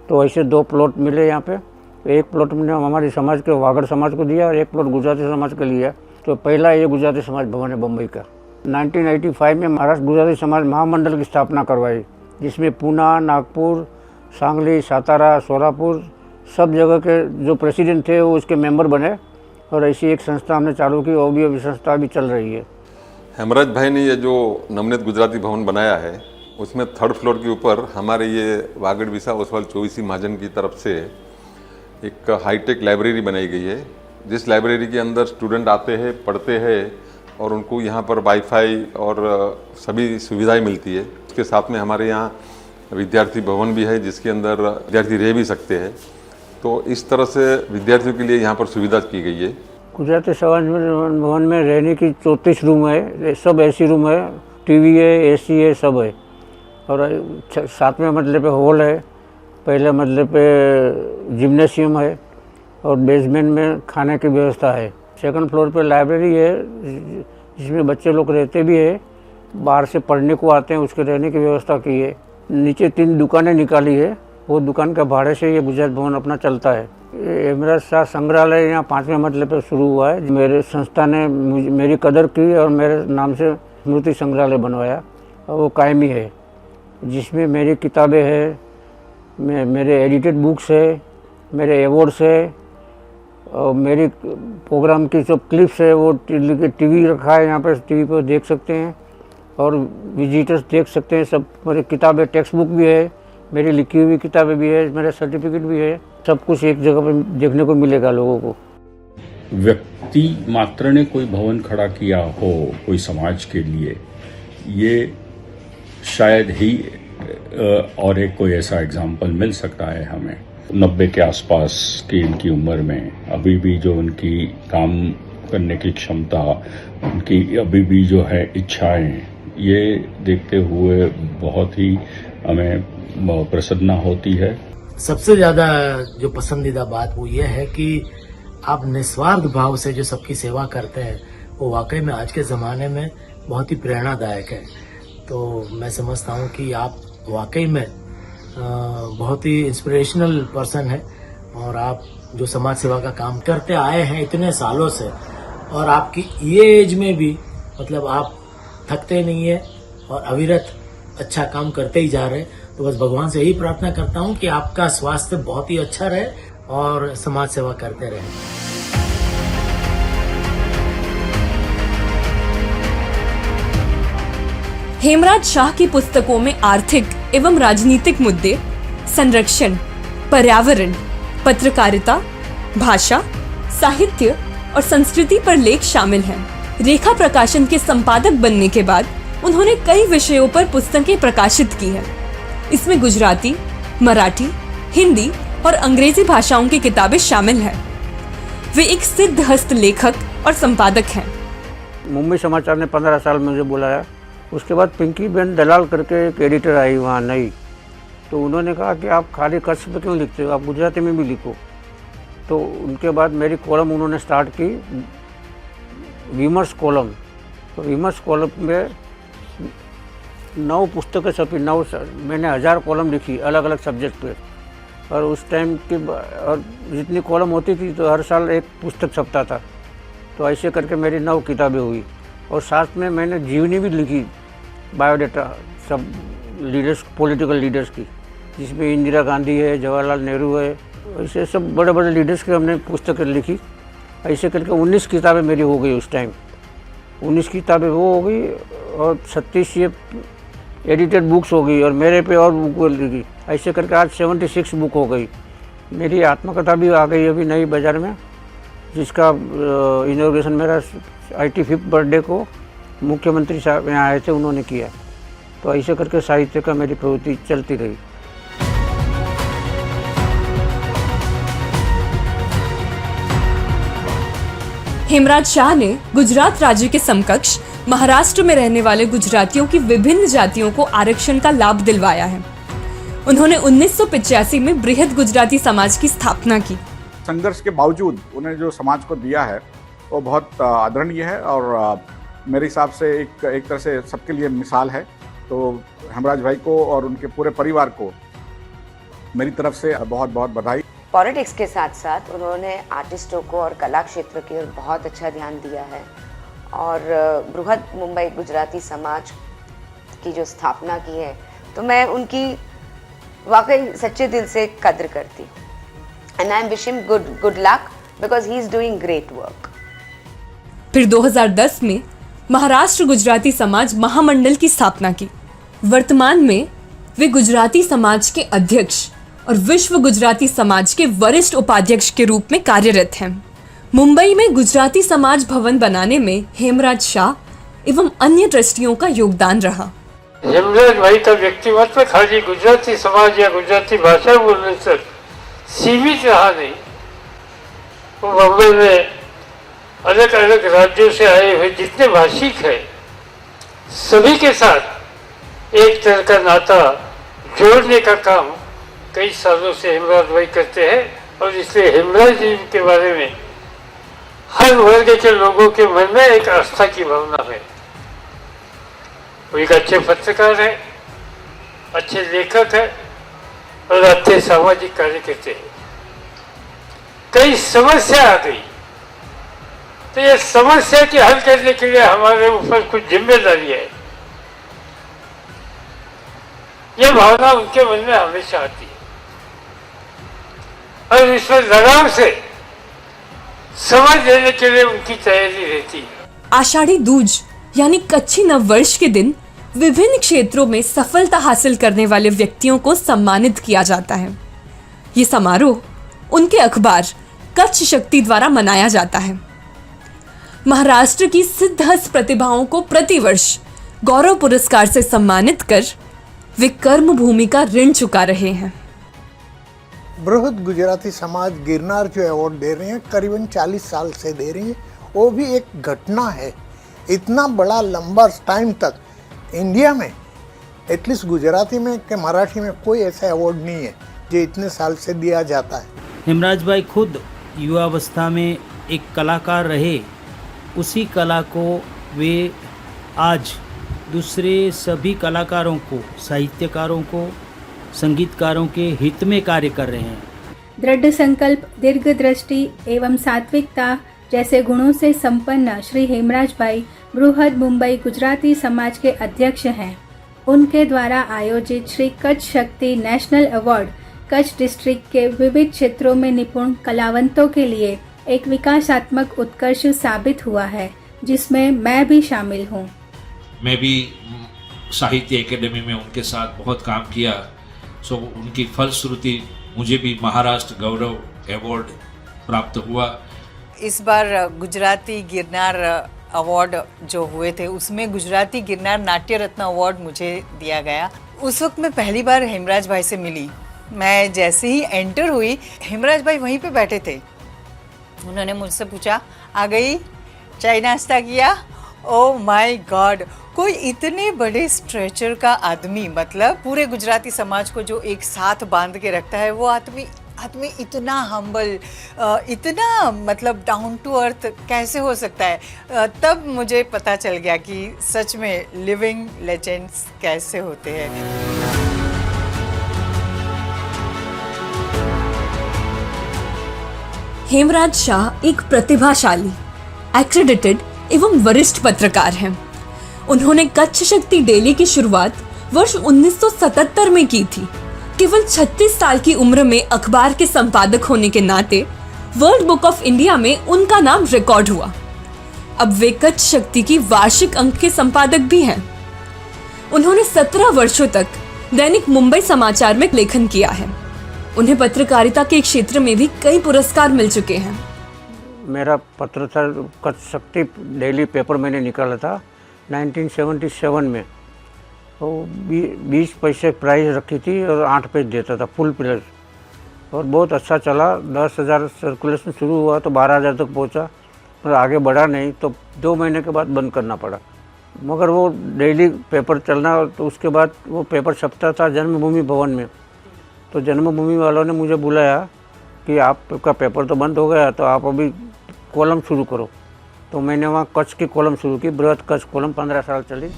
तो ऐसे 2 प्लॉट मिले यहाँ पे। एक प्लॉट मैंने हमारे समाज के वागड़ समाज को दिया और एक प्लॉट गुजराती समाज को लिया। तो पहला ये गुजराती समाज भवन है बम्बई का। 1985 में महाराष्ट्र गुजराती समाज महामंडल की स्थापना करवाई, जिसमें पूना, नागपुर, सांगली, सातारा, सोलापुर सब जगह के जो प्रेसिडेंट थे वो उसके मेंबर बने। और ऐसी एक संस्था हमने चालू की, वो भी संस्था भी चल रही है। हेमराज भाई ने ये जो नवनीत गुजराती भवन बनाया है, उसमें 3rd फ्लोर के ऊपर हमारे ये वागड़ विसा ओसवाल चौबीसी महाजन की तरफ से एक हाईटेक लाइब्रेरी बनाई गई है, जिस लाइब्रेरी के अंदर स्टूडेंट आते हैं, पढ़ते हैं और उनको यहाँ पर वाईफाई और सभी सुविधाएं मिलती है। उसके साथ में हमारे यहाँ विद्यार्थी भवन भी है, जिसके अंदर विद्यार्थी रह भी सकते हैं। तो इस तरह से विद्यार्थियों के लिए यहाँ पर सुविधा की गई है। गुजराती समाज भवन में रहने की 34 रूम है, सब एसी रूम है, टीवी है, एसी है, सब है। और 7वें मंजिले पे हॉल है, पहले मंजिले पे जिम्नेशियम है और बेसमेंट में खाने की व्यवस्था है। 2nd फ्लोर पे लाइब्रेरी है, जिसमें बच्चे लोग रहते भी है, बाहर से पढ़ने को आते हैं, उसके रहने की व्यवस्था की है। नीचे 3 दुकानें निकाली है, वो दुकान के भाड़े से ये गुजरात भवन अपना चलता है। हेमराज शाह संग्रहालय यहाँ 5वें मंजिले पर शुरू हुआ है। मेरे संस्था ने मेरी कदर की और मेरे नाम से स्मृति संग्रहालय बनवाया और वो कायमी है, जिसमें मेरी किताबें हैं, मेरे एडिटेड बुक्स है, मेरे अवार्ड्स है और मेरी प्रोग्राम की जो क्लिप्स है वो टीवी रखा है यहाँ पर, टीवी पर देख सकते हैं और विजिटर्स देख सकते हैं। सब मेरी किताबें, टेक्स्ट बुक भी है, मेरी लिखी हुई किताबें भी है, मेरा सर्टिफिकेट भी है, सब कुछ एक जगह पर देखने को मिलेगा लोगों को। व्यक्ति मात्र ने कोई भवन खड़ा किया हो कोई समाज के लिए, ये शायद ही और एक कोई ऐसा एग्जाम्पल मिल सकता है हमें। 90 के आसपास की इनकी उम्र में अभी भी जो उनकी काम करने की क्षमता, उनकी अभी भी जो है इच्छाएं, ये देखते हुए बहुत ही हमें प्रसन्नता होती है। सबसे ज़्यादा जो पसंदीदा बात वो ये है कि आप निस्वार्थ भाव से जो सबकी सेवा करते हैं, वो वाकई में आज के ज़माने में बहुत ही प्रेरणादायक है। तो मैं समझता हूँ कि आप वाकई में बहुत ही इंस्पिरेशनल पर्सन है और आप जो समाज सेवा का काम करते आए हैं इतने सालों से, और आपकी ये एज में भी मतलब आप थकते नहीं है और अविरत अच्छा काम करते ही जा रहे हैं। तो बस भगवान से यही प्रार्थना करता हूँ कि आपका स्वास्थ्य बहुत ही अच्छा रहे और समाज सेवा करते रहें। हेमराज शाह की पुस्तकों में आर्थिक एवं राजनीतिक मुद्दे, संरक्षण, पर्यावरण, पत्रकारिता, भाषा, साहित्य और संस्कृति पर लेख शामिल हैं। रेखा प्रकाशन के संपादक बनने के बाद उन्होंने कई विषयों पर पुस्तकें प्रकाशित की हैं। इसमें गुजराती, मराठी, हिंदी और अंग्रेजी भाषाओं की किताबें शामिल हैं। वे एक सिद्ध हस्त लेखक और संपादक हैं। मुंबई समाचार ने 15 साल मुझे बुलाया। उसके बाद पिंकी बेन दलाल करके एक एडिटर आई वहाँ नई, तो उन्होंने कहा कि आप खाली कच्छ पे क्यों लिखते हो, आप गुजराती में भी लिखो। तो उनके बाद मेरी कॉलम उन्होंने स्टार्ट की, विमर्श कॉलम। तो विमर्श कॉलम में 9 पुस्तकें छपी, मैंने 1000 कॉलम लिखी अलग अलग सब्जेक्ट पे। और उस टाइम की और जितनी कॉलम होती थी तो हर साल एक पुस्तक छपता था। तो ऐसे करके मेरी 9 किताबें हुई। और साथ में मैंने जीवनी भी लिखी, बायोडाटा सब लीडर्स, पॉलिटिकल लीडर्स की, जिसमें इंदिरा गांधी है, जवाहरलाल नेहरू है, ऐसे सब बड़े बड़े लीडर्स की हमने पुस्तकें लिखी। ऐसे करके 19 किताबें मेरी हो गई उस टाइम। 19 किताबें वो हो गई और 36 ये एडिटेड बुक्स हो गई और मेरे पे और बुक लिखी। ऐसे करके आज 76 बुक हो गई। मेरी आत्मकथा भी आ गई अभी नई बाज़ार में, जिसका इनॉग्रेशन मेरा 85th बर्थडे को मुख्यमंत्री साहब यहाँ आए थे, उन्होंने किया। तो ऐसे करके साहित्य का मेरी प्रवृत्ति चलती रही। हेमराज शाह ने गुजरात राज्य के समकक्ष महाराष्ट्र में रहने वाले गुजरातियों की विभिन्न जातियों को आरक्षण का लाभ दिलवाया है। उन्होंने 1985 में बृहद गुजराती समाज की स्थापना की। संघर्ष के बावजूद उन्हें जो समाज को दिया है वो बहुत आदरणीय है और मेरे हिसाब से एक तरह से सबके लिए मिसाल है। तो हेमराज भाई को और उनके पूरे परिवार को मेरी तरफ से बहुत बहुत बधाई। पॉलिटिक्स के साथ साथ उन्होंने आर्टिस्टों को और कला क्षेत्र की ओर बहुत अच्छा ध्यान दिया है और बृहद मुंबई गुजराती समाज की जो स्थापना की है, तो मैं उनकी वाकई सच्चे दिल से कद्र करती हूँ। And I am wish him good luck because he is doing great work. फिर 2010 में महाराष्ट्र गुजराती समाज महामंडल की स्थापना की। वर्तमान में वे गुजराती समाज के अध्यक्ष और विश्व गुजराती समाज के वरिष्ठ उपाध्यक्ष के रूप में कार्यरत हैं। मुंबई में गुजराती समाज भवन बनाने में हेमराज शाह एवं अन्य ट्रस्टियों का योगदान रहा। हेमराज भाई का व्यक्तिमत्व खाली गुजराती समाज या गुजराती भाषा बोलने तक सीमित रहा नहीं। वो मुंबई में अलग अलग राज्यों से आए हुए जितने भाषिक हैं सभी के साथ एक तरह का नाता जोड़ने का काम कई सालों से हेमराज भाई करते हैं और इसलिए हेमराज जी के बारे में हर वर्ग के लोगों के मन में एक आस्था की भावना है। वो एक अच्छे पत्रकार है, अच्छे लेखक है और अच्छे सामाजिक कार्य करते हैं। कई समस्या आ गई तो ये समस्या के हल करने के लिए हमारे ऊपर कुछ जिम्मेदारी है। ये भावना उनके मन में हमेशा आती है और इसमें लगाव से समझ देने के लिए उनकी तैयारी रहती है। आषाढ़ी दूज यानी कच्छी नववर्ष के दिन विभिन्न क्षेत्रों में सफलता हासिल करने वाले व्यक्तियों को सम्मानित किया जाता है। ये समारोह उनके अखबार कच्छ शक्ति द्वारा मनाया जाता है। महाराष्ट्र की सिद्धहस्त प्रतिभाओं को प्रतिवर्ष गौरव पुरस्कार से सम्मानित कर वे कर्म भूमि का ऋण चुका रहे हैं। बृहद गुजराती समाज गिरनार जो अवार्ड दे रहे हैं, करीबन 40 साल से दे रही है। वो भी एक घटना है। इतना बड़ा लंबा टाइम तक इंडिया में एटलीस्ट गुजराती में के मराठी में कोई ऐसा अवार्ड नहीं है जो इतने साल से दिया जाता है। हेमराज भाई खुद युवावस्था में एक कलाकार रहे, उसी कला को वे आज दूसरे सभी कलाकारों को, साहित्यकारों को, संगीतकारों के हित में कार्य कर रहे हैं। दृढ़ संकल्प, दीर्घ दृष्टि एवं सात्विकता जैसे गुणों से संपन्न श्री हेमराज भाई बृहद मुंबई गुजराती समाज के अध्यक्ष हैं। उनके द्वारा आयोजित श्री कच्छ शक्ति नेशनल अवार्ड कच्छ डिस्ट्रिक्ट के विविध क्षेत्रों में निपुण कलावंतों के लिए एक विकासात्मक उत्कर्ष साबित हुआ है, जिसमें मैं भी शामिल हूँ। मैं भी साहित्य एकेडमी में उनके साथ बहुत काम किया, सो उनकी फलश्रुति मुझे भी महाराष्ट्र गौरव अवार्ड प्राप्त हुआ। इस बार गुजराती गिरनार अवार्ड जो हुए थे उसमें गुजराती गिरनार नाट्य रत्न अवार्ड मुझे दिया गया। उस वक्त मैं पहली बार हेमराज भाई से मिली। मैं जैसे ही एंटर हुई, हेमराज भाई वहीं पे बैठे थे। उन्होंने मुझसे पूछा, आ गई, चाय नाश्ता किया? ओह माय गॉड, कोई इतने बड़े स्ट्रेचर का आदमी, मतलब पूरे गुजराती समाज को जो एक साथ बांध के रखता है, वो आदमी आदमी इतना हम्बल, इतना मतलब डाउन टू अर्थ कैसे हो सकता है। तब मुझे पता चल गया कि सच में लिविंग लेजेंड्स कैसे होते हैं। हेमराज शाह एक प्रतिभाशाली, एक्रेडिटेड एवं वरिष्ठ पत्रकार हैं। उन्होंने कच्छ शक्ति डेली की शुरुआत वर्ष 1977 में की थी। केवल 36 साल की उम्र में अखबार के संपादक होने के नाते वर्ल्ड बुक ऑफ इंडिया में उनका नाम रिकॉर्ड हुआ। अब वे कच्छ शक्ति की वार्षिक अंक के संपादक भी हैं। उन्होंने 17 वर्षों तक दैनिक मुंबई समाचार में लेखन किया है। उन्हें पत्रकारिता के क्षेत्र में भी कई पुरस्कार मिल चुके हैं। मेरा पत्र था कच्छ शक्ति डेली पेपर मैंने निकाला था 1977 में। तो 20 पैसे प्राइस रखी थी और 8 पेज देता था फुल प्लस, और बहुत अच्छा चला। 10,000 सर्कुलेशन शुरू हुआ तो 12,000 तक पहुंचा, पर आगे बढ़ा नहीं, तो 2 महीने के बाद बंद करना पड़ा। मगर वो डेली पेपर चलना, तो उसके बाद वो पेपर छपता था जन्मभूमि भवन में। तो जन्मभूमि वालों ने मुझे बुलाया कि आपका पेपर तो बंद हो गया, तो आप अभी कॉलम शुरू करो। तो मैंने वहाँ कच्छ की कॉलम शुरू की, बृहद कच्छ कॉलम 15 साल चली।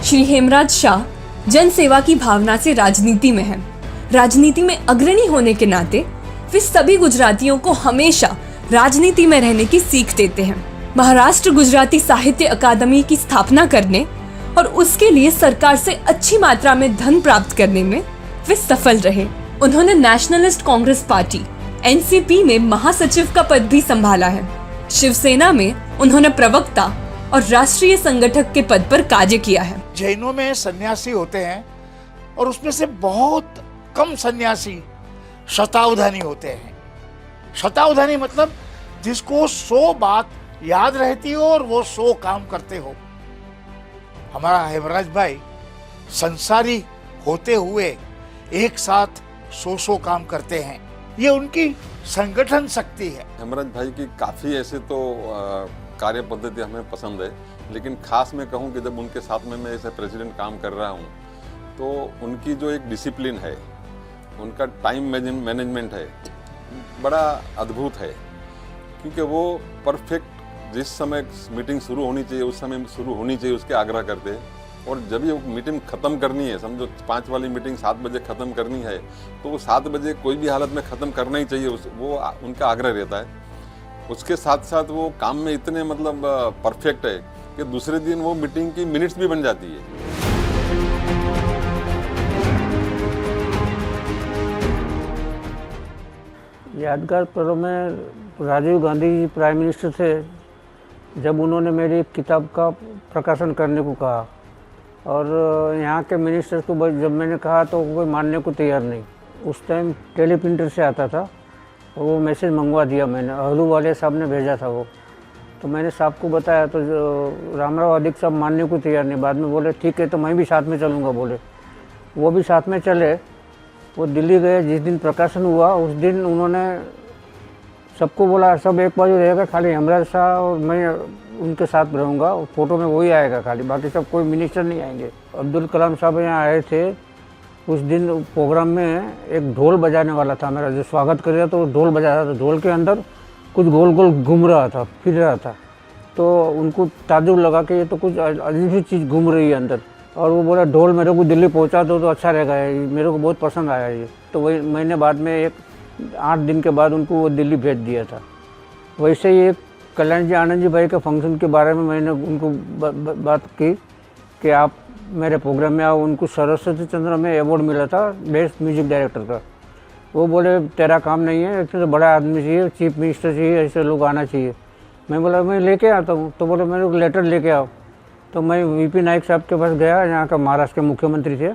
श्री हेमराज शाह जन सेवा की भावना से राजनीति में हैं। राजनीति में अग्रणी होने के नाते वे सभी गुजरातियों को हमेशा राजनीति में रहने की सीख देते हैं। महाराष्ट्र गुजराती साहित्य अकादमी की स्थापना करने और उसके लिए सरकार से अच्छी मात्रा में धन प्राप्त करने में वे सफल रहे। उन्होंने नेशनलिस्ट कांग्रेस पार्टी एनसीपी में महासचिव का पद भी संभाला है। शिवसेना में उन्होंने प्रवक्ता और राष्ट्रीय संगठक के पद पर कार्य किया है। जैनों में सन्यासी होते हैं और उसमें से बहुत कम सन्यासी शतावधानी होते हैं। शतावधानी मतलब जिसको 100 बात याद रहती हो और वो 100 काम करते हो। हमारा हेमराज भाई संसारी होते हुए एक साथ 100 काम करते हैं। ये उनकी संगठन शक्ति है। हेमराज भाई की काफ़ी ऐसे तो कार्य पद्धति हमें पसंद है, लेकिन खास मैं कहूँ कि जब उनके साथ में मैं ऐसे प्रेसिडेंट काम कर रहा हूँ, तो उनकी जो एक डिसिप्लिन है, उनका टाइम मैनेजमेंट है, बड़ा अद्भुत है। क्योंकि वो परफेक्ट जिस समय मीटिंग शुरू होनी चाहिए उस समय शुरू होनी चाहिए उसके आग्रह करते हैं, और जब ये मीटिंग ख़त्म करनी है, समझो 5 वाली मीटिंग 7 बजे ख़त्म करनी है, तो वो 7 बजे कोई भी हालत में ख़त्म करना ही चाहिए, वो उनका आग्रह रहता है। उसके साथ साथ वो काम में इतने मतलब परफेक्ट है कि दूसरे दिन वो मीटिंग की मिनट्स भी बन जाती है। यादगार पलों में राजीव गांधी जी प्राइम मिनिस्टर थे, जब उन्होंने मेरी एक किताब का प्रकाशन करने को कहा, और यहाँ के मिनिस्टर को जब मैंने कहा तो कोई मानने को तैयार नहीं। उस टाइम टेलीप्रिंटर से आता था, और वो मैसेज मंगवा दिया मैंने, अहलूवालिया साहब ने भेजा था वो। तो मैंने साहब को बताया, तो रामराव अधिक साहब मानने को तैयार नहीं। बाद में बोले ठीक है तो मैं भी साथ में चलूँगा बोले। वो भी साथ में चले। वो दिल्ली गए, जिस दिन प्रकाशन हुआ उस दिन उन्होंने सबको बोला सब एक बाजू रहेगा, खाली हेमराज शाह और मैं उनके साथ रहूँगा, फ़ोटो में वही आएगा खाली, बाकी सब कोई मिनिस्टर नहीं आएंगे। अब्दुल कलाम साहब यहाँ आए थे उस दिन। प्रोग्राम में एक ढोल बजाने वाला था, मेरा जो स्वागत कर रहा था वो ढोल बजा रहा था। ढोल के अंदर कुछ गोल गोल घूम रहा था, फिर रहा था। तो उनको ताज्जुब लगा कि ये तो कुछ अजीब सी चीज़ घूम रही है अंदर, और वो बोला ढोल मेरे को दिल्ली पहुंचा दो तो अच्छा रहेगा, मेरे को बहुत पसंद आया ये। तो वही मैंने बाद में 8 दिन के बाद उनको वो दिल्ली भेज दिया था। वैसे ही एक कल्याण जी आनंद जी भाई के फंक्शन के बारे में मैंने उनको बात की कि आप मेरे प्रोग्राम में आओ। उनको सरस्वती चंद्र में अवार्ड मिला था बेस्ट म्यूजिक डायरेक्टर का। वो बोले तेरा काम नहीं है, ऐसे तो बड़ा आदमी चाहिए, चीफ मिनिस्टर चाहिए, ऐसे लोग आना चाहिए। मैं बोला मैं लेके आता हूँ। तो बोले मेरे को लेटर लेके आओ। तो मैं वीपी नाइक साहब के पास गया, यहाँ का महाराष्ट्र के मुख्यमंत्री थे।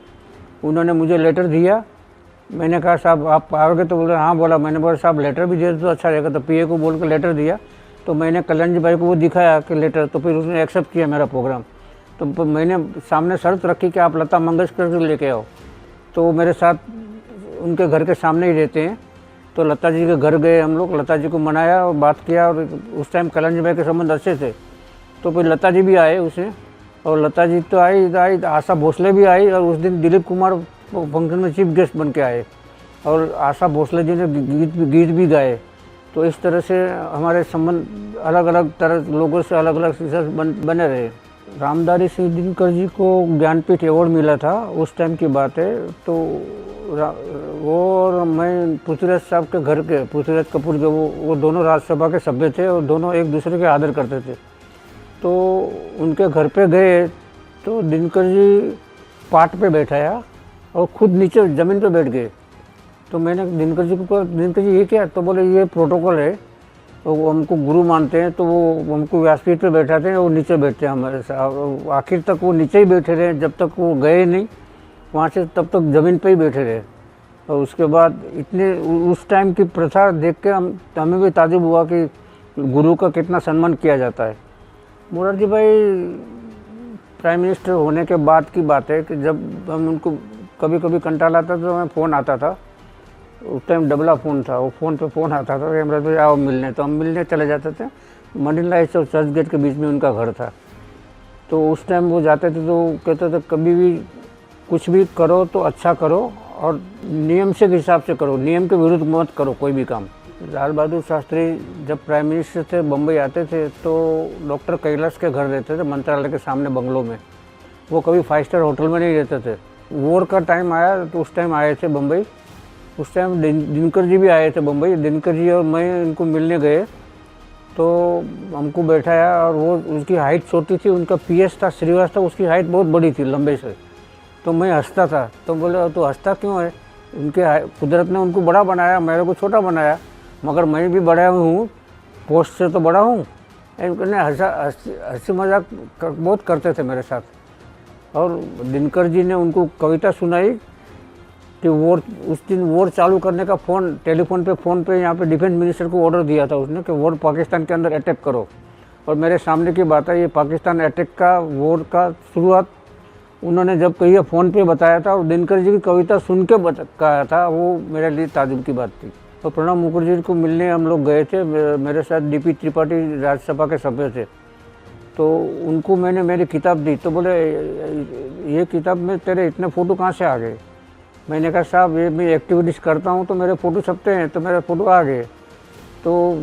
उन्होंने मुझे लेटर दिया। मैंने कहा साहब आप आओगे? तो बोले हाँ। बोला मैंने बोला साहब लेटर भी दे दो तो अच्छा रहेगा। तो पीए को बोल के लेटर दिया। तो मैंने कल्याण जी भाई को वो दिखाया कि लेटर, तो फिर उसने एक्सेप्ट किया मेरा प्रोग्राम। तो मैंने सामने शर्त रखी कि आप लता मंगेशकर को लेके आओ। तो वो मेरे साथ उनके घर के सामने ही रहते हैं। तो लता जी के घर गए हम लोग, लता जी को मनाया और बात किया। और उस टाइम कल्याण जी भाई के संबंध अच्छे थे। तो फिर लता जी भी आए उसमें, और लता जी तो आई, आशा भोसले भी आई, और उस दिन दिलीप कुमार फंक्शन में चीफ गेस्ट बन के आए, और आशा भोसले जी ने गीत भी गाए। तो इस तरह से हमारे संबंध अलग अलग तरह लोगों से अलग अलग बने रहे। रामधारी सिंह दिनकर जी को ज्ञानपीठ अवार्ड मिला था, उस टाइम की बात है। तो वो और मैं पृथ्वीराज साहब के घर के, पृथ्वीराज कपूर के, वो दोनों राज्यसभा के सभ्य थे और दोनों एक दूसरे के आदर करते थे। तो उनके घर पे गए तो दिनकर जी पाट पे बैठाया और खुद नीचे ज़मीन पे बैठ गए। तो मैंने दिनकर जी को कहा, दिनकर जी ये क्या? तो बोले ये प्रोटोकॉल है, तो वो हमको गुरु मानते हैं, तो वो हमको व्यासपीठ पे बैठाते हैं, वो नीचे बैठते हैं हमारे साथ। आखिर तक वो नीचे ही बैठे रहे, जब तक वो गए नहीं वहाँ से, तब तक ज़मीन पे ही बैठे रहे। और उसके बाद इतने उस टाइम की प्रथा देख के हमें भी ताजुब हुआ कि गुरु का कितना सम्मान किया जाता है। मोरारजी भाई प्राइम मिनिस्टर होने के बाद की बात है कि जब हम उनको कभी कभी कंटाल आता था तो हमें फ़ोन आता था। उस टाइम डबला फ़ोन था, वो फ़ोन पे फ़ोन आता था कि हेमराज भाई आओ मिलने, तो हम मिलने चले जाते थे। मरीन लाइट्स और चर्च गेट के बीच में उनका घर था। तो उस टाइम वो जाते थे तो कहते थे कभी भी कुछ भी करो तो अच्छा करो और नियम से हिसाब से करो, नियम के विरुद्ध मत करो कोई भी काम। लाल बहादुर शास्त्री जब प्राइम मिनिस्टर थे, बम्बई आते थे तो डॉक्टर कैलाश के घर रहते थे, मंत्रालय के सामने बंगलों में। वो कभी 5 स्टार होटल में नहीं रहते थे। वॉर का टाइम आया तो उस टाइम आए थे बम्बई। उस टाइम दिनकर जी भी आए थे बम्बई। दिनकर जी और मैं इनको मिलने गए तो हमको बैठाया, और वो उसकी हाइट छोटी थी, उनका पीएस था श्रीवास्तव, उसकी हाइट बहुत बड़ी थी लंबे से। तो मैं हंसता था, तो बोले तो हंसता क्यों है? उनके कुदरत ने उनको बड़ा बनाया, मेरे को छोटा बनाया, मगर मैं भी बड़ा हूँ, पोस्ट से तो बड़ा हूँ। इन्होंने हंसी मजाक बहुत करते थे मेरे साथ। और दिनकर जी ने उनको कविता सुनाई कि वॉर, उस दिन वॉर चालू करने का टेलीफोन पे यहाँ पे डिफेंस मिनिस्टर को ऑर्डर दिया था उसने कि वॉर पाकिस्तान के अंदर अटैक करो। और मेरे सामने की बात है, ये पाकिस्तान अटैक का, वॉर का शुरुआत उन्होंने जब कही फ़ोन पे बताया था, और दिनकर जी की कविता सुन के कहा था, वो मेरे लिए ताजुब की बात थी। तो प्रणब मुखर्जी को मिलने हम लोग गए थे, मेरे साथ डीपी त्रिपाठी राज्यसभा के सभ्य थे। तो उनको मैंने मेरी किताब दी, तो बोले ये किताब में तेरे इतने फ़ोटो कहाँ से आ गए? मैंने कहा साहब ये मैं एक्टिविटीज़ करता हूँ तो मेरे फ़ोटो छपते हैं, तो मेरे फ़ोटो आ गए। तो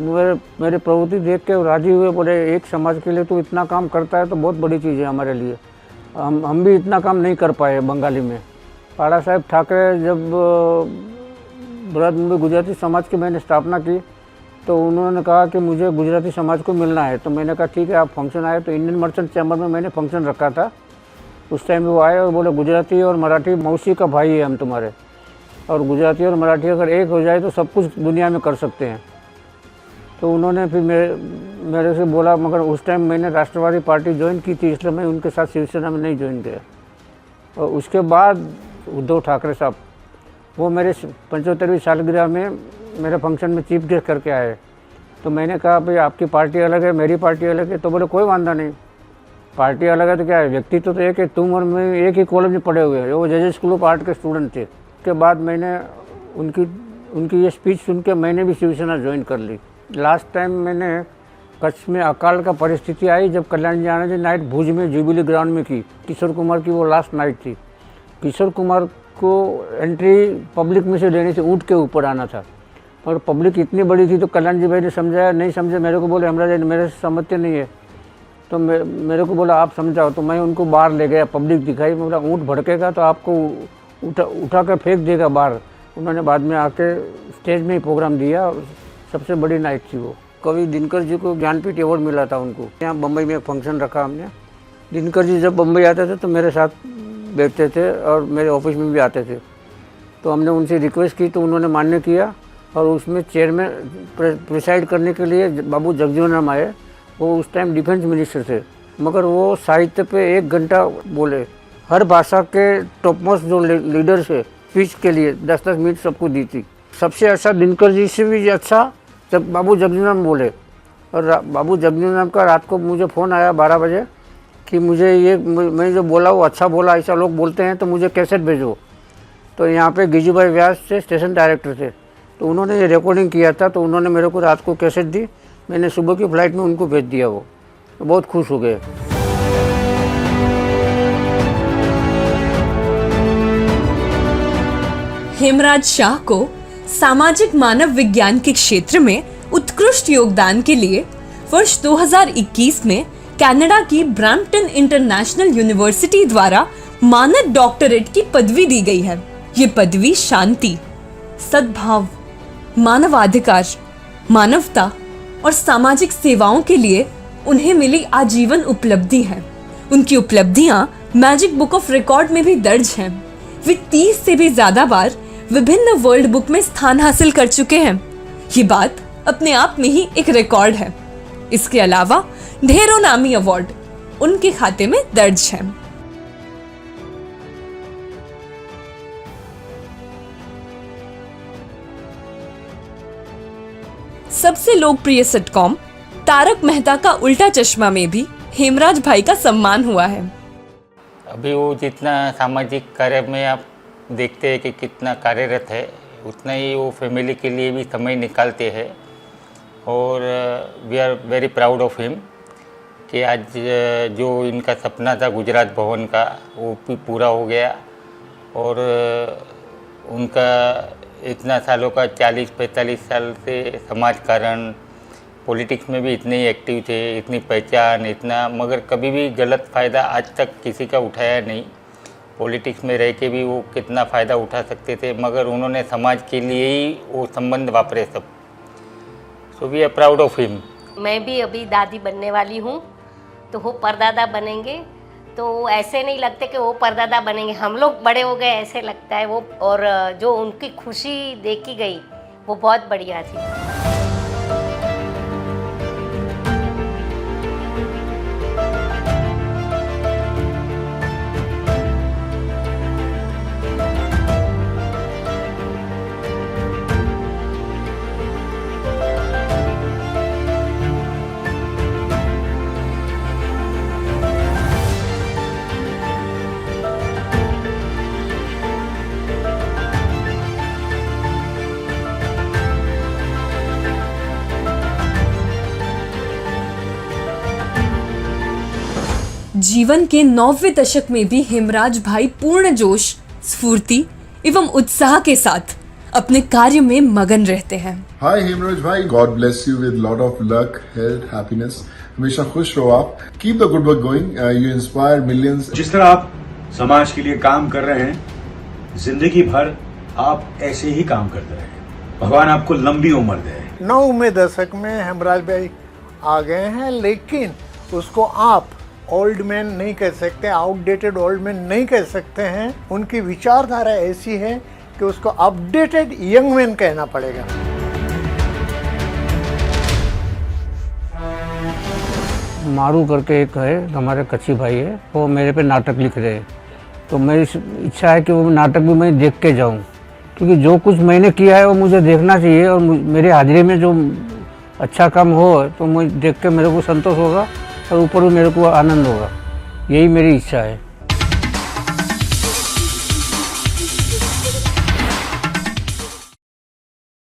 मेरे प्रवृत्ति देख के राजी हुए, बोले एक समाज के लिए तो इतना काम करता है तो बहुत बड़ी चीज़ है हमारे लिए। हम भी इतना काम नहीं कर पाए बंगाली में। पाड़ा साहब ठाकरे जब बृहद मुंबई गुजराती समाज की मैंने स्थापना की तो उन्होंने कहा कि मुझे गुजराती समाज को मिलना है। तो मैंने कहा ठीक है, आप फंक्शन आए तो इंडियन मर्चेंट चैम्बर में मैंने फंक्शन रखा था। उस टाइम वो आए और बोले गुजराती और मराठी मौसी का भाई है हम तुम्हारे, और गुजराती और मराठी अगर एक हो जाए तो सब कुछ दुनिया में कर सकते हैं। तो उन्होंने फिर मेरे से बोला, मगर उस टाइम मैंने राष्ट्रवादी पार्टी ज्वाइन की थी, इसलिए मैं उनके साथ शिवसेना में नहीं ज्वाइन किया। और उसके बाद उद्धव ठाकरे साहब वो मेरे 75वीं सालगिरह में मेरे फंक्शन में चीफ गेस्ट करके आए। तो मैंने कहा भाई आपकी पार्टी अलग है, मेरी पार्टी अलग है। तो बोले कोई वांधा नहीं, पार्टी अलग है तो क्या है, व्यक्तित्व तो एक है, तुम और मैं एक ही कॉलेज में पढ़े हुए हैं। वो जजेस स्कूल ऑफ आर्ट के स्टूडेंट थे। उसके बाद मैंने उनकी ये स्पीच सुन के मैंने भी शिवसेना ज्वाइन कर ली। लास्ट टाइम मैंने कच्छ में अकाल का परिस्थिति आई जब कल्याण जी आनंद जी नाइट भुज में जुबिली ग्राउंड में की। किशोर कुमार की वो लास्ट नाइट थी। किशोर कुमार को एंट्री पब्लिक में से लेनी थी, ऊँट के ऊपर आना था, और पब्लिक इतनी बड़ी थी तो कल्याण जी भाई ने समझाया, नहीं समझे, मेरे को बोले हेमराज मेरे से समझते नहीं है। तो मेरे को बोला आप समझाओ। तो मैं उनको बाहर ले गया, पब्लिक दिखाई, मैं बोला ऊँट भड़केगा तो आपको उठा कर फेंक देगा बाहर। उन्होंने बाद में आके स्टेज में ही प्रोग्राम दिया, सबसे बड़ी नाइट थी वो। कवि दिनकर जी को ज्ञानपीठ अवार्ड मिला था उनको। यहाँ बम्बई में एक फंक्शन रखा हमने। दिनकर जी जब बम्बई आते थे तो मेरे साथ बैठते थे और मेरे ऑफिस में भी आते थे। तो हमने उनसे रिक्वेस्ट की तो उन्होंने मान्य किया, और उसमें चेयरमैन प्रिसाइड करने के लिए बाबू जगजीवन राम आए। वो उस टाइम डिफेंस मिनिस्टर थे, मगर वो साहित्य पे 1 घंटा बोले। हर भाषा के टॉप मोस्ट जो लीडर्स है स्पीच के लिए 10-10 मिनट सबको दी थी। सबसे अच्छा दिनकर जी से भी अच्छा जब बाबू जगजीवन राम बोले। और बाबू जगजीवन राम का रात को मुझे फ़ोन आया 12 बजे कि मुझे ये मैं जो बोला वो अच्छा बोला, ऐसा लोग बोलते हैं तो मुझे कैसेट भेजो। तो यहाँ पे गिजूभाई व्यास से स्टेशन डायरेक्टर थे, तो उन्होंने ये रिकॉर्डिंग किया था। तो उन्होंने मेरे को रात को कैसेट दी, मैंने सुबह की फ़्लाइट में उनको भेज दिया। वो बहुत खुश हो गए। हेमराज शाह को सामाजिक मानव विज्ञान के क्षेत्र में उत्कृष्ट योगदान के लिए वर्ष 2021 में कनाडा की ब्रैम्पटन इंटरनेशनल यूनिवर्सिटी द्वारा मानद डॉक्टरेट की पदवी दी गई है। ये पदवी शांति, सद्भाव, मानवाधिकार, मानवता और सामाजिक सेवाओं के लिए उन्हें मिली आजीवन उपलब्धि है। उनकी उपलब्धियां मैजिक बुक ऑफ रिकॉर्ड में भी दर्ज हैं। वे 30 से भी ज्यादा बार विभिन्न वर्ल्ड बुक में स्थान हासिल कर चुके हैं। ये बात अपने आप में ही एक रिकॉर्ड है। इसके अलावा ढेरों नामी अवार्ड उनके खाते में दर्ज हैं। सबसे लोकप्रिय सिटकॉम तारक मेहता का उल्टा चश्मा में भी हेमराज भाई का सम्मान हुआ है। अभी वो जितना सामाजिक कार्य में आप देखते हैं कि कितना कार्यरत है, उतना ही वो फैमिली के लिए भी समय निकालते हैं और we are very proud of him कि आज जो इनका सपना था गुजरात भवन का वो भी पूरा हो गया और उनका इतना सालों का 40-45 साल से समाज कारण पॉलिटिक्स में भी इतने ही एक्टिव थे, इतनी पहचान, इतना, मगर कभी भी गलत फ़ायदा आज तक किसी का उठाया नहीं। पॉलिटिक्स में रह के भी वो कितना फ़ायदा उठा सकते थे, मगर उन्होंने समाज के लिए ही वो संबंध वापरे सब। So we are proud of him. मैं भी अभी दादी बनने वाली हूँ, तो वो परदादा बनेंगे तो ऐसे नहीं लगते कि वो परदादा बनेंगे, हम लोग बड़े हो गए ऐसे लगता है वो। और जो उनकी खुशी देखी गई वो बहुत बढ़िया थी। जीवन के 90वें दशक में भी हेमराज भाई पूर्ण जोश, स्फूर्ति एवं उत्साह के साथ अपने कार्य में मगन रहते हैं। हाय हेमराज भाई, God bless you with lot of luck, health, happiness. हमेशा खुश रहो आप। Keep the good work going, you inspire millions. जिस तरह आप समाज के लिए काम कर रहे हैं, जिंदगी भर आप ऐसे ही काम करते रहें। भगवान आपको लंबी उम्र दे। 9वें दशक में हेमराज भाई आ गए हैं, लेकिन उसको आप ओल्ड मैन नहीं कह सकते, आउटडेटेड ओल्ड मैन नहीं कह सकते हैं। उनकी विचारधारा ऐसी है कि उसको अपडेटेड यंग मैन कहना पड़ेगा। मारू करके एक है, हमारे कच्ची भाई है, वो मेरे पे नाटक लिख रहे हैं। तो मेरी इच्छा है कि वो नाटक भी मैं देख के जाऊं, क्योंकि जो कुछ मैंने किया है वो मुझे देखना चाहिए और मेरे हाजिरी में जो अच्छा काम हो तो मुझे देख के मेरे को संतोष होगा और ऊपर भी मेरे को आनंद होगा। यही मेरी इच्छा है।